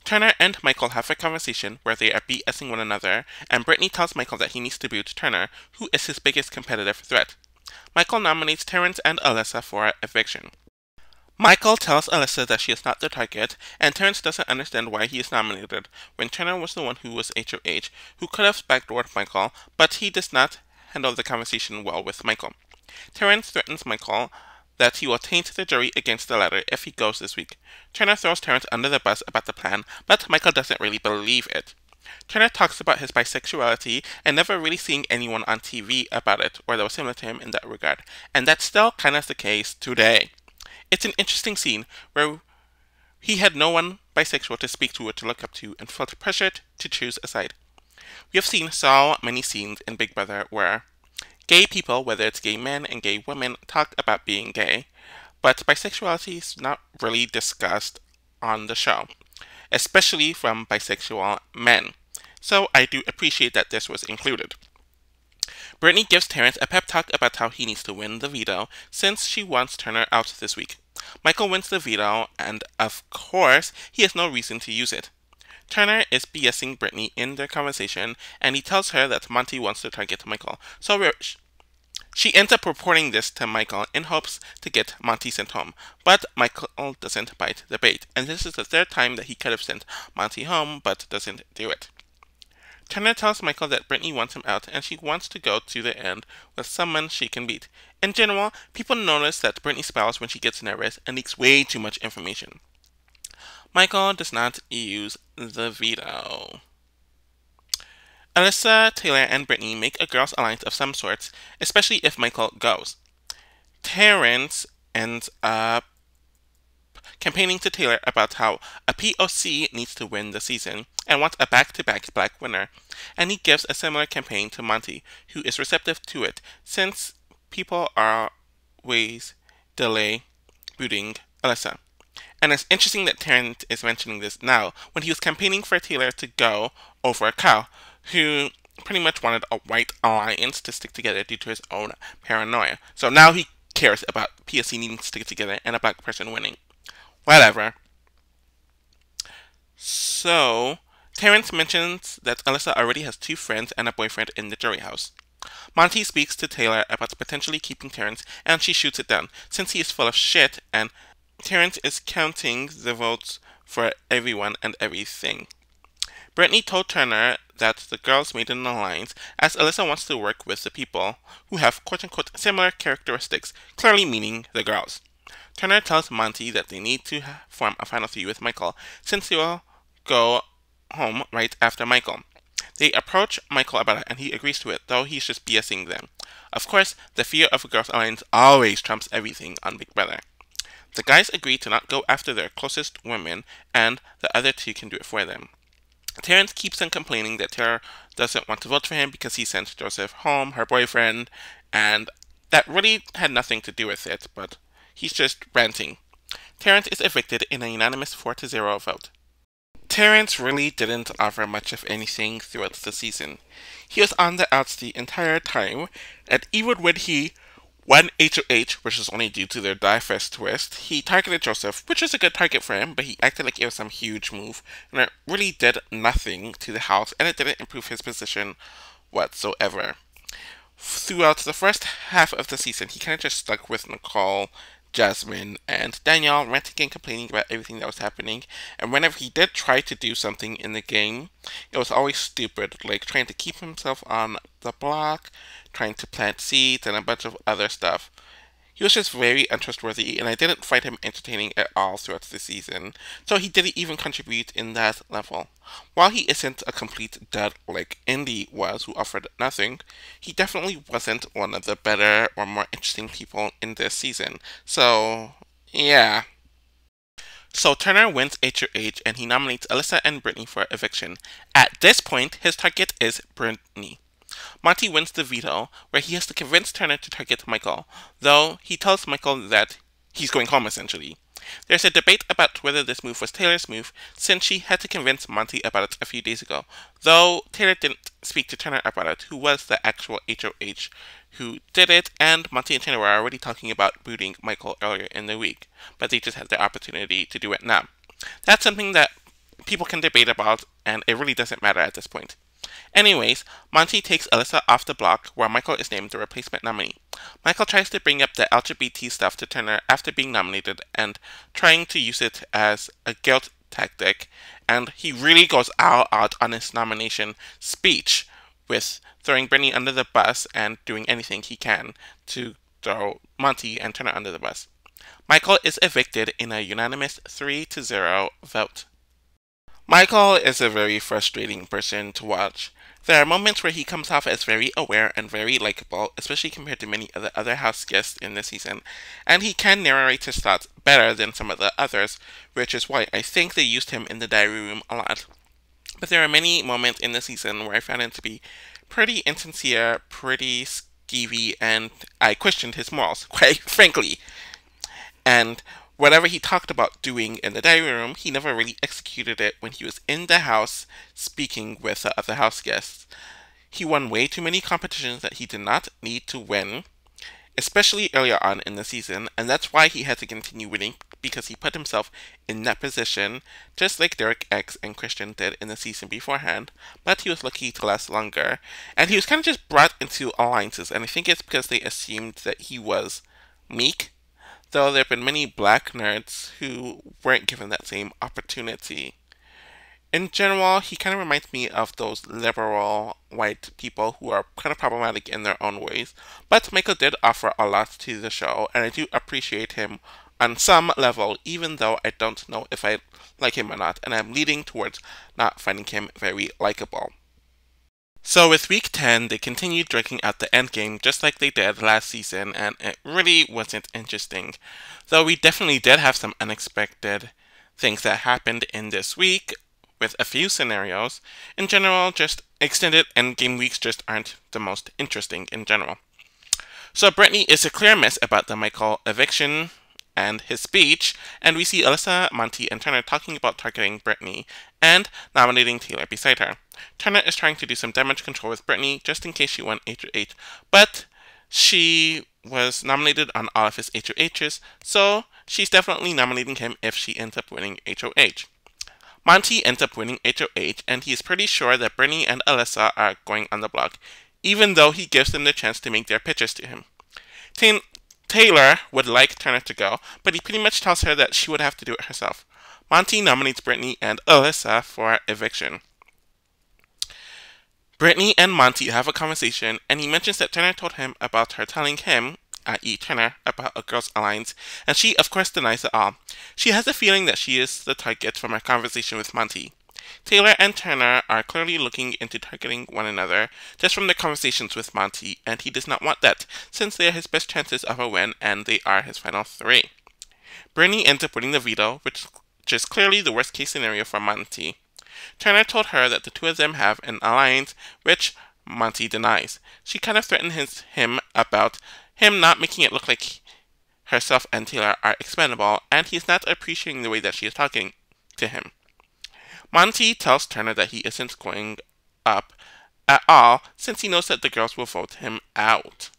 Turner and Michael have a conversation where they are BSing one another, and Brittany tells Michael that he needs to boot Turner, who is his biggest competitive threat. Michael nominates Terrence and Alyssa for eviction. Michael tells Alyssa that she is not the target, and Terrence doesn't understand why he is nominated, when Turner was the one who was HOH, who could have backdoored Michael, but he does not handle the conversation well with Michael. Terrence threatens Michael that he will taint the jury against the latter if he goes this week. Turner throws Terrence under the bus about the plan, but Michael doesn't really believe it. Turner talks about his bisexuality and never really seeing anyone on TV about it or that was similar to him in that regard, and that's still kind of the case today. It's an interesting scene where he had no one bisexual to speak to or to look up to and felt pressured to choose a side. We have seen so many scenes in Big Brother where gay people, whether it's gay men and gay women, talk about being gay, but bisexuality is not really discussed on the show, especially from bisexual men. So I do appreciate that this was included. Brittany gives Terrence a pep talk about how he needs to win the veto since she wants Turner out this week. Michael wins the veto, and of course, he has no reason to use it. Turner is BSing Brittany in their conversation, and he tells her that Monty wants to target Michael. So she ends up reporting this to Michael in hopes to get Monty sent home. But Michael doesn't bite the bait, and this is the third time that he could have sent Monty home, but doesn't do it. Turner tells Michael that Brittany wants him out, and she wants to go to the end with someone she can beat. In general, people notice that Brittany spouts when she gets nervous and leaks way too much information. Michael does not use the veto. Alyssa, Taylor, and Brittany make a girls' alliance of some sorts, especially if Michael goes. Terrence ends up campaigning to Taylor about how a POC needs to win the season and wants a back-to-back black winner, and he gives a similar campaign to Monty, who is receptive to it, since people are always delay booting Alyssa. And it's interesting that Terrence is mentioning this now, when he was campaigning for Taylor to go over Kyle, who pretty much wanted a white alliance to stick together due to his own paranoia. So now he cares about PSC needing to stick together and a black person winning. Whatever. So, Terrence mentions that Alyssa already has 2 friends and a boyfriend in the jury house. Monty speaks to Taylor about potentially keeping Terrence, and she shoots it down, since he is full of shit and Terrence is counting the votes for everyone and everything. Brittany told Turner that the girls made an alliance as Alyssa wants to work with the people who have quote-unquote similar characteristics, clearly meaning the girls. Turner tells Monty that they need to form a final 3 with Michael, since they will go home right after Michael. They approach Michael about it and he agrees to it, though he's just BSing them. Of course, the fear of a girls' alliance always trumps everything on Big Brother. The guys agree to not go after their closest women, and the other 2 can do it for them. Terrence keeps on complaining that Taylor doesn't want to vote for him because he sent Joseph home, her boyfriend, and that really had nothing to do with it, but he's just ranting. Terrence is evicted in a unanimous 4-0 vote. Terrence really didn't offer much of anything throughout the season. He was on the outs the entire time, and even when he won HOH, which was only due to their Die Fest twist, he targeted Joseph, which was a good target for him, but he acted like it was some huge move, and it really did nothing to the house, and it didn't improve his position whatsoever. Throughout the first half of the season, he kind of just stuck with Nicole, Jasmine, and Danielle, ranting and complaining about everything that was happening, and whenever he did try to do something in the game, it was always stupid, like trying to keep himself on the block, trying to plant seeds, and a bunch of other stuff. He was just very untrustworthy, and I didn't find him entertaining at all throughout the season, so he didn't even contribute in that level. While he isn't a complete dud like Indy was, who offered nothing, he definitely wasn't one of the better or more interesting people in this season. So, yeah. So Turner wins HOH and he nominates Alyssa and Brittany for eviction. At this point, his target is Brittany. Monty wins the veto, where he has to convince Turner to target Michael, though he tells Michael that he's going home essentially. There's a debate about whether this move was Taylor's move, since she had to convince Monty about it a few days ago, though Taylor didn't speak to Turner about it, who was the actual HOH who did it, and Monty and Turner were already talking about booting Michael earlier in the week, but they just had the opportunity to do it now. That's something that people can debate about, and it really doesn't matter at this point. Anyways, Monty takes Alyssa off the block, where Michael is named the replacement nominee. Michael tries to bring up the LGBT stuff to Turner after being nominated and trying to use it as a guilt tactic, and he really goes all out on his nomination speech with throwing Brittany under the bus and doing anything he can to throw Monty and Turner under the bus. Michael is evicted in a unanimous 3-0 vote. Michael is a very frustrating person to watch. There are moments where he comes off as very aware and very likable, especially compared to many of the other house guests in this season, and he can narrate his thoughts better than some of the others, which is why I think they used him in the diary room a lot. But there are many moments in the season where I found him to be pretty insincere, pretty skeevy, and I questioned his morals, quite frankly. And whatever he talked about doing in the diary room, he never really executed it when he was in the house speaking with the other house guests. He won way too many competitions that he did not need to win, especially earlier on in the season, and that's why he had to continue winning, because he put himself in that position, just like Derek X and Christian did in the season beforehand, but he was lucky to last longer, and he was kind of just brought into alliances, and I think it's because they assumed that he was meek, though there have been many black nerds who weren't given that same opportunity. In general, he kind of reminds me of those liberal white people who are kind of problematic in their own ways, but Michael did offer a lot to the show, and I do appreciate him on some level, even though I don't know if I like him or not, and I'm leading towards not finding him very likable. So with week 10, they continued dragging out the endgame just like they did last season, and it really wasn't interesting. Though we definitely did have some unexpected things that happened in this week, with a few scenarios. In general, just extended endgame weeks just aren't the most interesting in general. So Brittany is a clear mess about the Michael eviction and his speech, and we see Alyssa, Monty, and Turner talking about targeting Brittany and nominating Taylor beside her. Turner is trying to do some damage control with Brittany just in case she won HOH, but she was nominated on all of his HOHs, so she's definitely nominating him if she ends up winning HOH. Monty ends up winning HOH, and he's pretty sure that Brittany and Alyssa are going on the block, even though he gives them the chance to make their pitches to him. Taylor would like Turner to go, but he pretty much tells her that she would have to do it herself. Monty nominates Brittany and Alyssa for eviction. Brittany and Monty have a conversation, and he mentions that Turner told him about her telling him, i.e. Turner, about a girls' alliance, and she of course denies it all. She has a feeling that she is the target from her conversation with Monty. Taylor and Turner are clearly looking into targeting one another just from their conversations with Monty, and he does not want that, since they are his best chances of a win and they are his final three. Brittany ends up winning the veto, which is clearly the worst case scenario for Monty. Turner told her that the two of them have an alliance, which Monty denies. She kind of threatens him about him not making it look like herself and Taylor are expendable, and he's not appreciating the way that she is talking to him. Monty tells Turner that he isn't going up at all, since he knows that the girls will vote him out.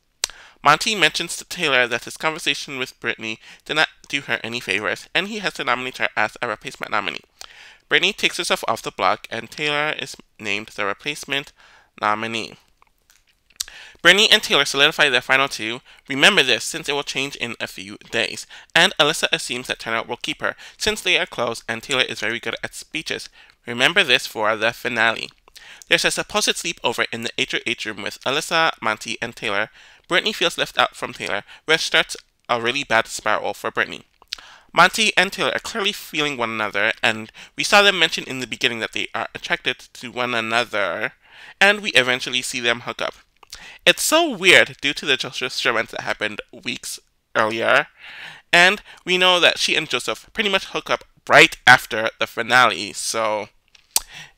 Monty mentions to Taylor that his conversation with Brittany did not do her any favors, and he has to nominate her as a replacement nominee. Brittany takes herself off the block, and Taylor is named the replacement nominee. Brittany and Taylor solidify their final two. Remember this, since it will change in a few days. And Alyssa assumes that Turner will keep her, since they are close and Taylor is very good at speeches. Remember this for the finale. There's a supposed sleepover in the HOH room with Alyssa, Monty, and Taylor. Brittany feels left out from Taylor, which starts a really bad spiral for Brittany. Monty and Taylor are clearly feeling one another, and we saw them mention in the beginning that they are attracted to one another, and we eventually see them hook up. It's so weird due to the Joseph romance that happened weeks earlier, and we know that she and Joseph pretty much hook up right after the finale, so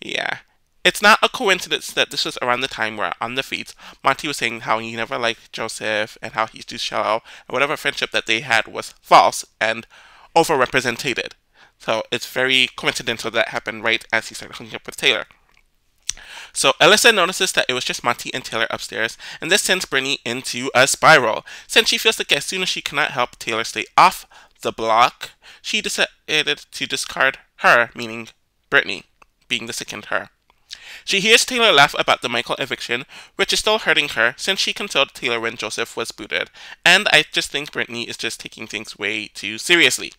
yeah. It's not a coincidence that this was around the time where on the feeds, Monty was saying how he never liked Joseph and how he's too shallow, and whatever friendship that they had was false and overrepresented. So it's very coincidental that happened right as he started hooking up with Taylor. So Alyssa notices that it was just Monty and Taylor upstairs, and this sends Brittany into a spiral, since she feels like as soon as she cannot help Taylor stay off the block, she decided to discard her, meaning Brittany, being the second her. She hears Taylor laugh about the Michael eviction, which is still hurting her since she consoled Taylor when Joseph was booted, and I just think Brittany is just taking things way too seriously.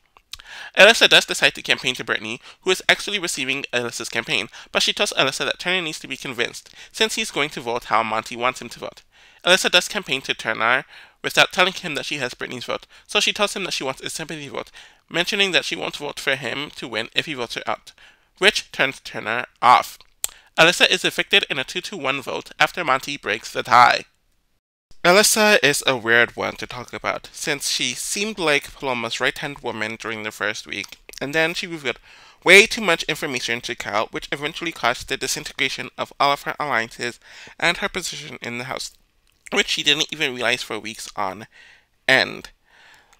Alyssa does decide to campaign to Brittany, who is actually receiving Alyssa's campaign, but she tells Alyssa that Turner needs to be convinced, since he's going to vote how Monty wants him to vote. Alyssa does campaign to Turner without telling him that she has Brittany's vote, so she tells him that she wants a sympathy vote, mentioning that she won't vote for him to win if he votes her out, which turns Turner off. Alyssa is evicted in a 2-1 vote after Monty breaks the tie. Alyssa is a weird one to talk about, since she seemed like Paloma's right-hand woman during the first week, and then she revealed way too much information to Cal, which eventually caused the disintegration of all of her alliances and her position in the house, which she didn't even realize for weeks on end.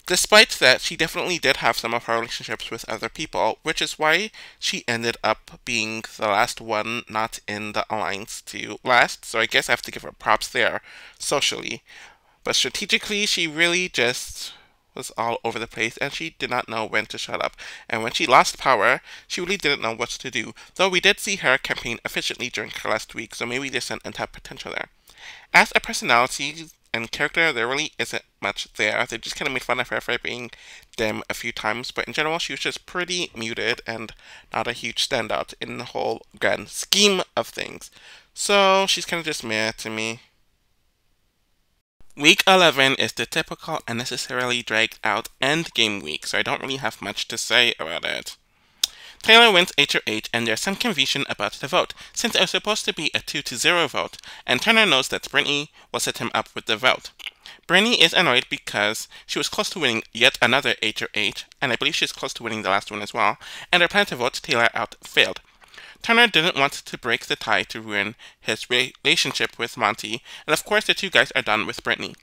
Despite that, she definitely did have some of her relationships with other people, which is why she ended up being the last one not in the alliance to last, so I guess I have to give her props there, socially. But strategically, she really just was all over the place, and she did not know when to shut up. And when she lost power, she really didn't know what to do, though we did see her campaign efficiently during her last week, so maybe there's an untapped potential there. As a personality and character, there really isn't much there. They just kind of made fun of her for being dim a few times, but in general, she was just pretty muted and not a huge standout in the whole grand scheme of things. So she's kind of just meh to me. Week 11 is the typical unnecessarily dragged out endgame week, so I don't really have much to say about it. Taylor wins HOH, and there's some confusion about the vote, since it was supposed to be a 2-0 vote, and Turner knows that Brittany will set him up with the vote. Brittany is annoyed because she was close to winning yet another HOH, and I believe she's close to winning the last one as well, and her plan to vote Taylor out failed. Turner didn't want to break the tie to ruin his relationship with Monty, and of course the two guys are done with Brittany.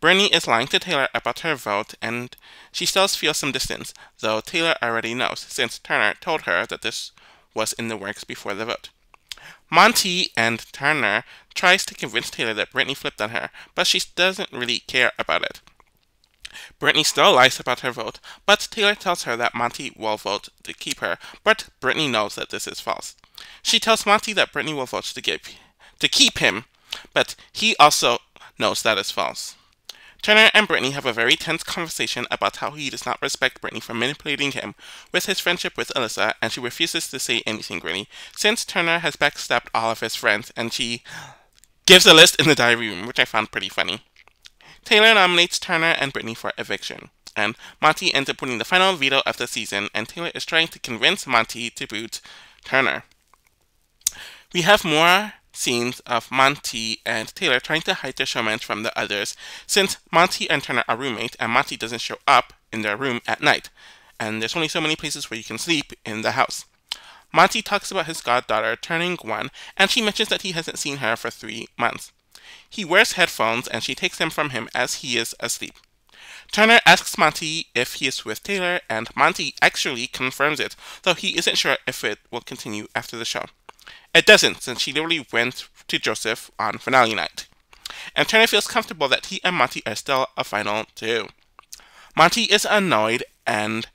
Brittany is lying to Taylor about her vote, and she still feels some distance, though Taylor already knows, since Turner told her that this was in the works before the vote. Monty and Turner tries to convince Taylor that Brittany flipped on her, but she doesn't really care about it. Brittany still lies about her vote, but Taylor tells her that Monty will vote to keep her, but Brittany knows that this is false. She tells Monty that Brittany will vote to keep him, but he also knows that is false. Turner and Brittany have a very tense conversation about how he does not respect Brittany for manipulating him with his friendship with Alyssa, and she refuses to say anything really, since Turner has backstabbed all of his friends, and she gives a list in the diary room, which I found pretty funny. Taylor nominates Turner and Brittany for eviction, and Monty ends up winning the final veto of the season, and Taylor is trying to convince Monty to boot Turner. We have more scenes of Monty and Taylor trying to hide their showmance from the others, since Monty and Turner are roommates and Monty doesn't show up in their room at night, and there's only so many places where you can sleep in the house. Monty talks about his goddaughter turning 1, and she mentions that he hasn't seen her for 3 months. He wears headphones and she takes them from him as he is asleep. Turner asks Monty if he is with Taylor, and Monty actually confirms it, though he isn't sure if it will continue after the show. It doesn't, since she literally went to Joseph on finale night. And Turner feels comfortable that he and Monty are still a final 2. Monty is annoyed, and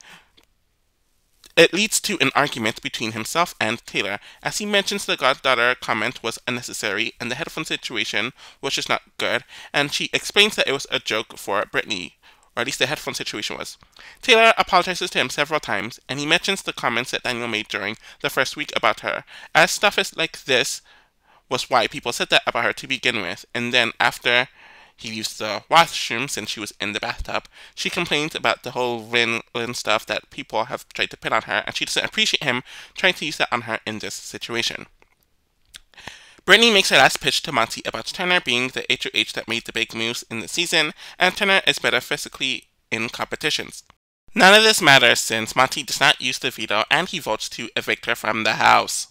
it leads to an argument between himself and Taylor, as he mentions the goddaughter comment was unnecessary and the headphone situation was just not good, and she explains that it was a joke for Brittany, or at least the headphone situation was. Taylor apologizes to him several times, and he mentions the comments that Daniel made during the first week about her, as stuff is like this was why people said that about her to begin with, and then after he used the washroom since she was in the bathtub, she complains about the whole Lynn stuff that people have tried to pin on her, and she doesn't appreciate him trying to use that on her in this situation. Brittany makes her last pitch to Monty about Turner being the HOH that made the big moves in the season, and Turner is better physically in competitions. None of this matters since Monty does not use the veto and he votes to evict her from the house.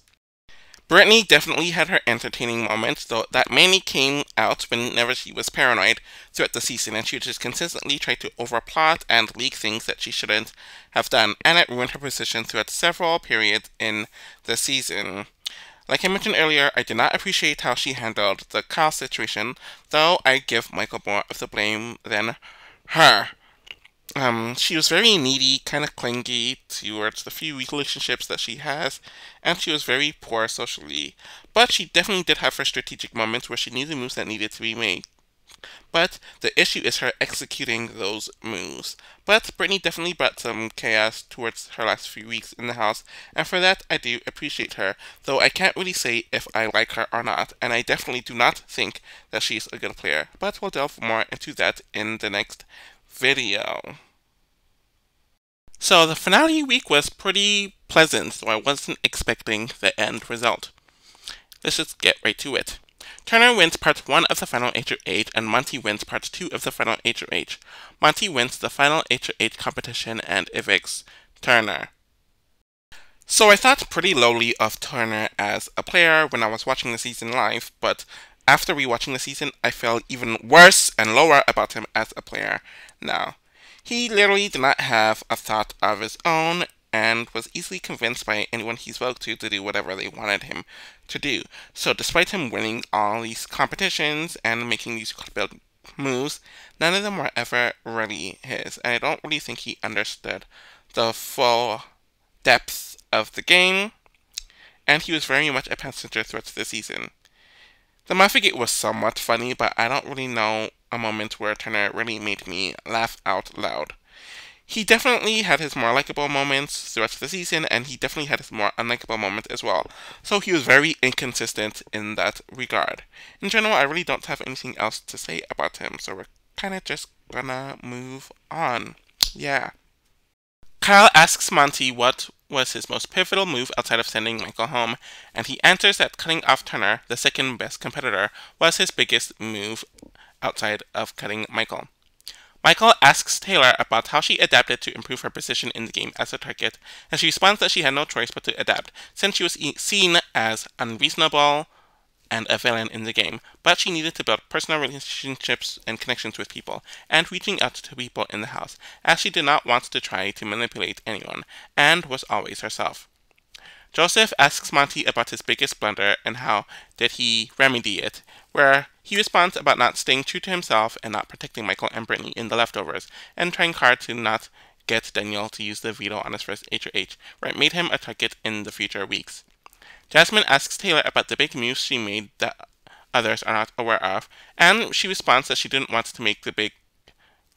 Brittany definitely had her entertaining moments, though that mainly came out whenever she was paranoid throughout the season, and she would just consistently try to overplot and leak things that she shouldn't have done, and it ruined her position throughout several periods in the season. Like I mentioned earlier, I did not appreciate how she handled the Kyle situation, though I give Michael more of the blame than her. She was very needy, kind of clingy towards the few relationships that she has, and she was very poor socially. But she definitely did have her strategic moments where she knew the moves that needed to be made. But the issue is her executing those moves. But Brittany definitely brought some chaos towards her last few weeks in the house, and for that I do appreciate her, though I can't really say if I like her or not, and I definitely do not think that she's a good player. But we'll delve more into that in the next video. So the finale week was pretty pleasant, though I wasn't expecting the end result. Let's just get right to it. Turner wins part 1 of the final HOH, and Monty wins part 2 of the final HOH. Monty wins the final HOH competition and evicts Turner. So I thought pretty lowly of Turner as a player when I was watching the season live, but after rewatching the season, I felt even worse and lower about him as a player now. He literally did not have a thought of his own and was easily convinced by anyone he spoke to do whatever they wanted him to do. So despite him winning all these competitions and making these build moves, none of them were ever really his. And I don't really think he understood the full depth of the game, and he was very much a passenger throughout the season. The Mafia Gate was somewhat funny, but I don't really know a moment where Turner really made me laugh out loud. He definitely had his more likable moments throughout the season, and he definitely had his more unlikable moments as well. So he was very inconsistent in that regard. In general, I really don't have anything else to say about him, so we're kind of just gonna move on. Yeah. Kyle asks Monty what was his most pivotal move outside of sending Michael home, and he answers that cutting off Turner, the second best competitor, was his biggest move outside of cutting Michael. Michael asks Taylor about how she adapted to improve her position in the game as a target, and she responds that she had no choice but to adapt, since she was seen as unreasonable and a villain in the game, but she needed to build personal relationships and connections with people, and reaching out to people in the house, as she did not want to try to manipulate anyone, and was always herself. Joseph asks Monty about his biggest blunder and how did he remedy it, where he responds about not staying true to himself and not protecting Michael and Brittany in the leftovers, and trying hard to not get Daniel to use the veto on his first HOH, where it made him a target in the future weeks. Jasmine asks Taylor about the big moves she made that others are not aware of, and she responds that she didn't want to make the big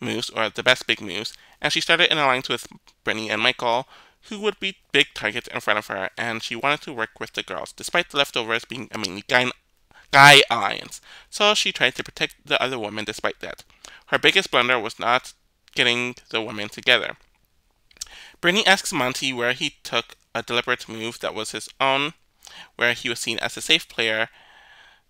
moves or the best big moves, and she started an alliance with Brittany and Michael, who would be big targets in front of her, and she wanted to work with the girls, despite the leftovers being a mainly guy alliance. So she tried to protect the other women despite that. Her biggest blunder was not getting the women together. Brittany asks Monty where he took a deliberate move that was his own, where he was seen as a safe player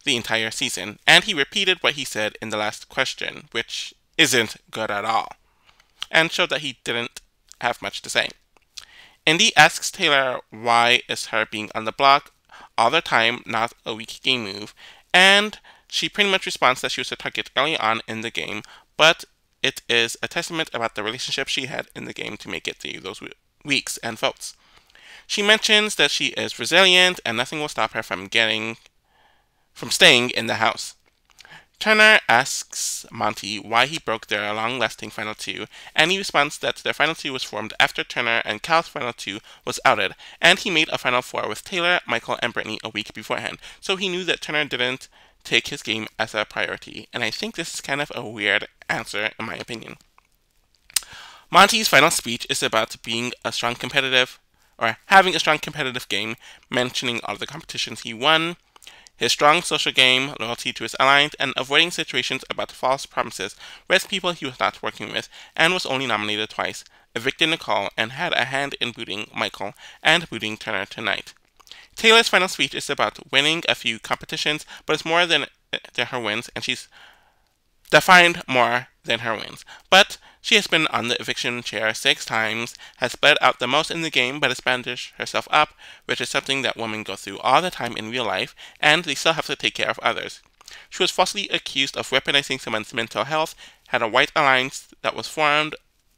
the entire season, and he repeated what he said in the last question, which isn't good at all, and showed that he didn't have much to say. Indy asks Taylor why is her being on the block all the time not a weak game move, and she pretty much responds that she was a target early on in the game, but it is a testament about the relationship she had in the game to make it through those weeks and votes. She mentions that she is resilient and nothing will stop her from staying in the house. Turner asks Monty why he broke their long-lasting Final Two, and he responds that their Final Two was formed after Turner and Cal's Final Two was outed, and he made a Final Four with Taylor, Michael, and Brittany a week beforehand, so he knew that Turner didn't take his game as a priority, and I think this is kind of a weird answer in my opinion. Monty's final speech is about being a strong competitive, or having a strong competitive game, mentioning all the competitions he won, his strong social game, loyalty to his alliance, and avoiding situations about false promises with people he was not working with, and was only nominated twice, evicted Nicole, and had a hand in booting Michael and booting Turner tonight. Taylor's final speech is about winning a few competitions, but it's more than her wins, and she's defined more than her wins. But she has been on the eviction chair 6 times, has bled out the most in the game, but has bandaged herself up, which is something that women go through all the time in real life, and they still have to take care of others. She was falsely accused of weaponizing someone's mental health, had a white alliance that was formed.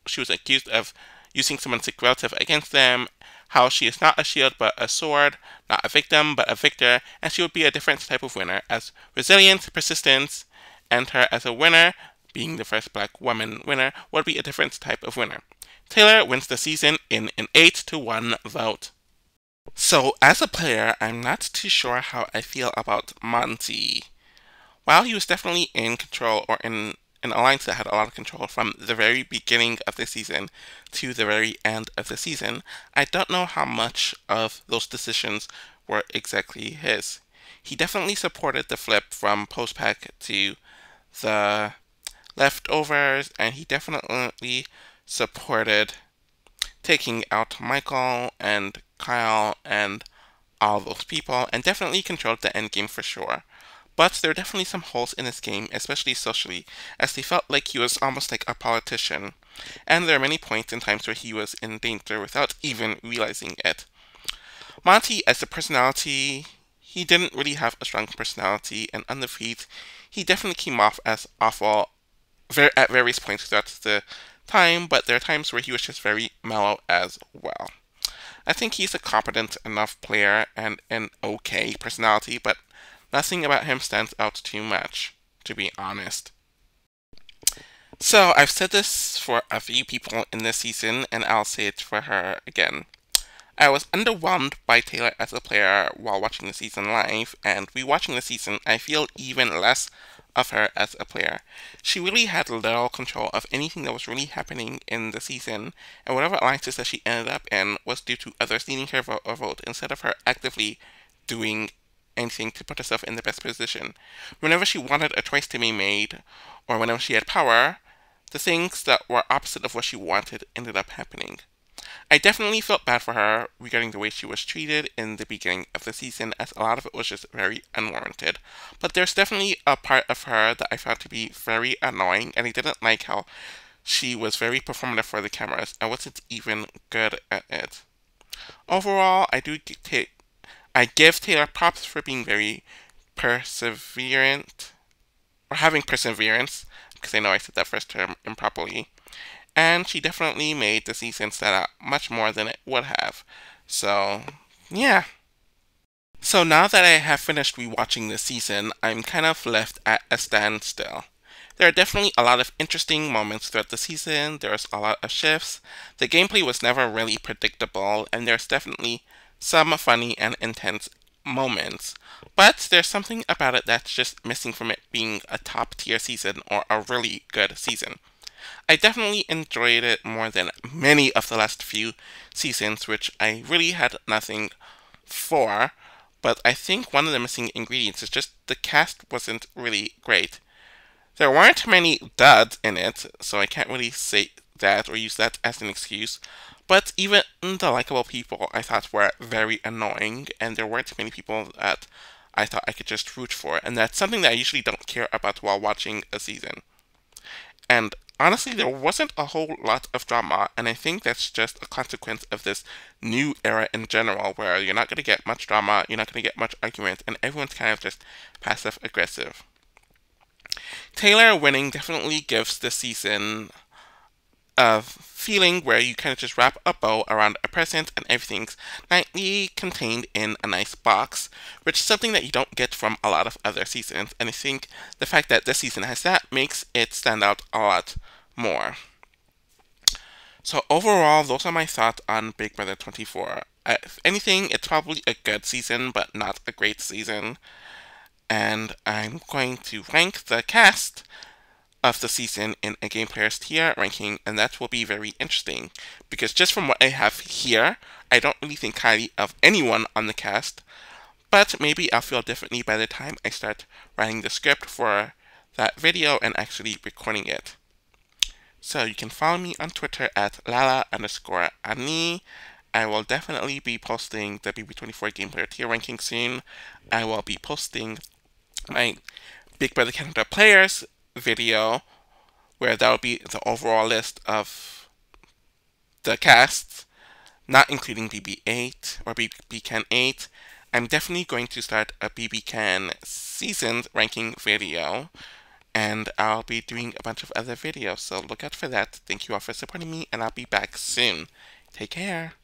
She was accused of using someone's sick relative against them, how she is not a shield but a sword, not a victim but a victor, and she would be a different type of winner, as resilience, persistence, and her as a winner, being the first black woman winner, would be a different type of winner. Taylor wins the season in an 8-1 vote. So, as a player, I'm not too sure how I feel about Monty. While he was definitely in control, or in an alliance that had a lot of control from the very beginning of the season to the very end of the season, I don't know how much of those decisions were exactly his. He definitely supported the flip from post-pack to the leftovers, and he definitely supported taking out Michael and Kyle and all those people, and definitely controlled the end game for sure. But there are definitely some holes in his game, especially socially, as he felt like he was almost like a politician, and there are many points and times where he was in danger without even realizing it. Monty, as a personality, he didn't really have a strong personality, and on the feed, he definitely came off as awful at various points throughout the time, but there are times where he was just very mellow as well. I think he's a competent enough player and an okay personality, but nothing about him stands out too much, to be honest. So, I've said this for a few people in this season, and I'll say it for her again. I was underwhelmed by Taylor as a player while watching the season live, and rewatching the season, I feel even less of her as a player. She really had little control of anything that was really happening in the season, and whatever alliances that she ended up in was due to others needing her vote instead of her actively doing anything to put herself in the best position. Whenever she wanted a choice to be made, or whenever she had power, the things that were opposite of what she wanted ended up happening. I definitely felt bad for her regarding the way she was treated in the beginning of the season, as a lot of it was just very unwarranted. But there's definitely a part of her that I found to be very annoying, and I didn't like how she was very performative for the cameras and wasn't even good at it. Overall, I give Taylor props for being very perseverant, or having perseverance, because I know I said that first term improperly. And she definitely made the season stand out much more than it would have. So, Yeah. So now that I have finished rewatching this season, I'm kind of left at a standstill. There are definitely a lot of interesting moments throughout the season, there's a lot of shifts, the gameplay was never really predictable, and there's definitely some funny and intense moments. But there's something about it that's just missing from it being a top tier season or a really good season. I definitely enjoyed it more than many of the last few seasons, which I really had nothing for, but I think one of the missing ingredients is just the cast wasn't really great. There weren't many duds in it, so I can't really say that or use that as an excuse. But even the likable people I thought were very annoying, and there weren't many people that I thought I could just root for, and that's something that I usually don't care about while watching a season. And honestly, there wasn't a whole lot of drama, and I think that's just a consequence of this new era in general, where you're not going to get much drama, you're not going to get much argument, and everyone's kind of just passive aggressive. Taylor winning definitely gives the season a feeling where you kind of just wrap a bow around a present and everything's nicely contained in a nice box, which is something that you don't get from a lot of other seasons. And I think the fact that this season has that makes it stand out a lot more. So overall, those are my thoughts on Big Brother 24. If anything, it's probably a good season, but not a great season. And I'm going to rank the cast of the season in a game player's tier ranking, and that will be very interesting because just from what I have here, I don't really think highly of anyone on the cast, but maybe I'll feel differently by the time I start writing the script for that video and actually recording it. So you can follow me on Twitter at lala_ani. I will definitely be posting the BB24 game player tier ranking soon. I will be posting my Big Brother Canada players video where that will be the overall list of the cast, not including BB8 or BB Can 8. I'm definitely going to start a BB Can seasons ranking video, and I'll be doing a bunch of other videos, so look out for that. Thank you all for supporting me, and I'll be back soon. Take care.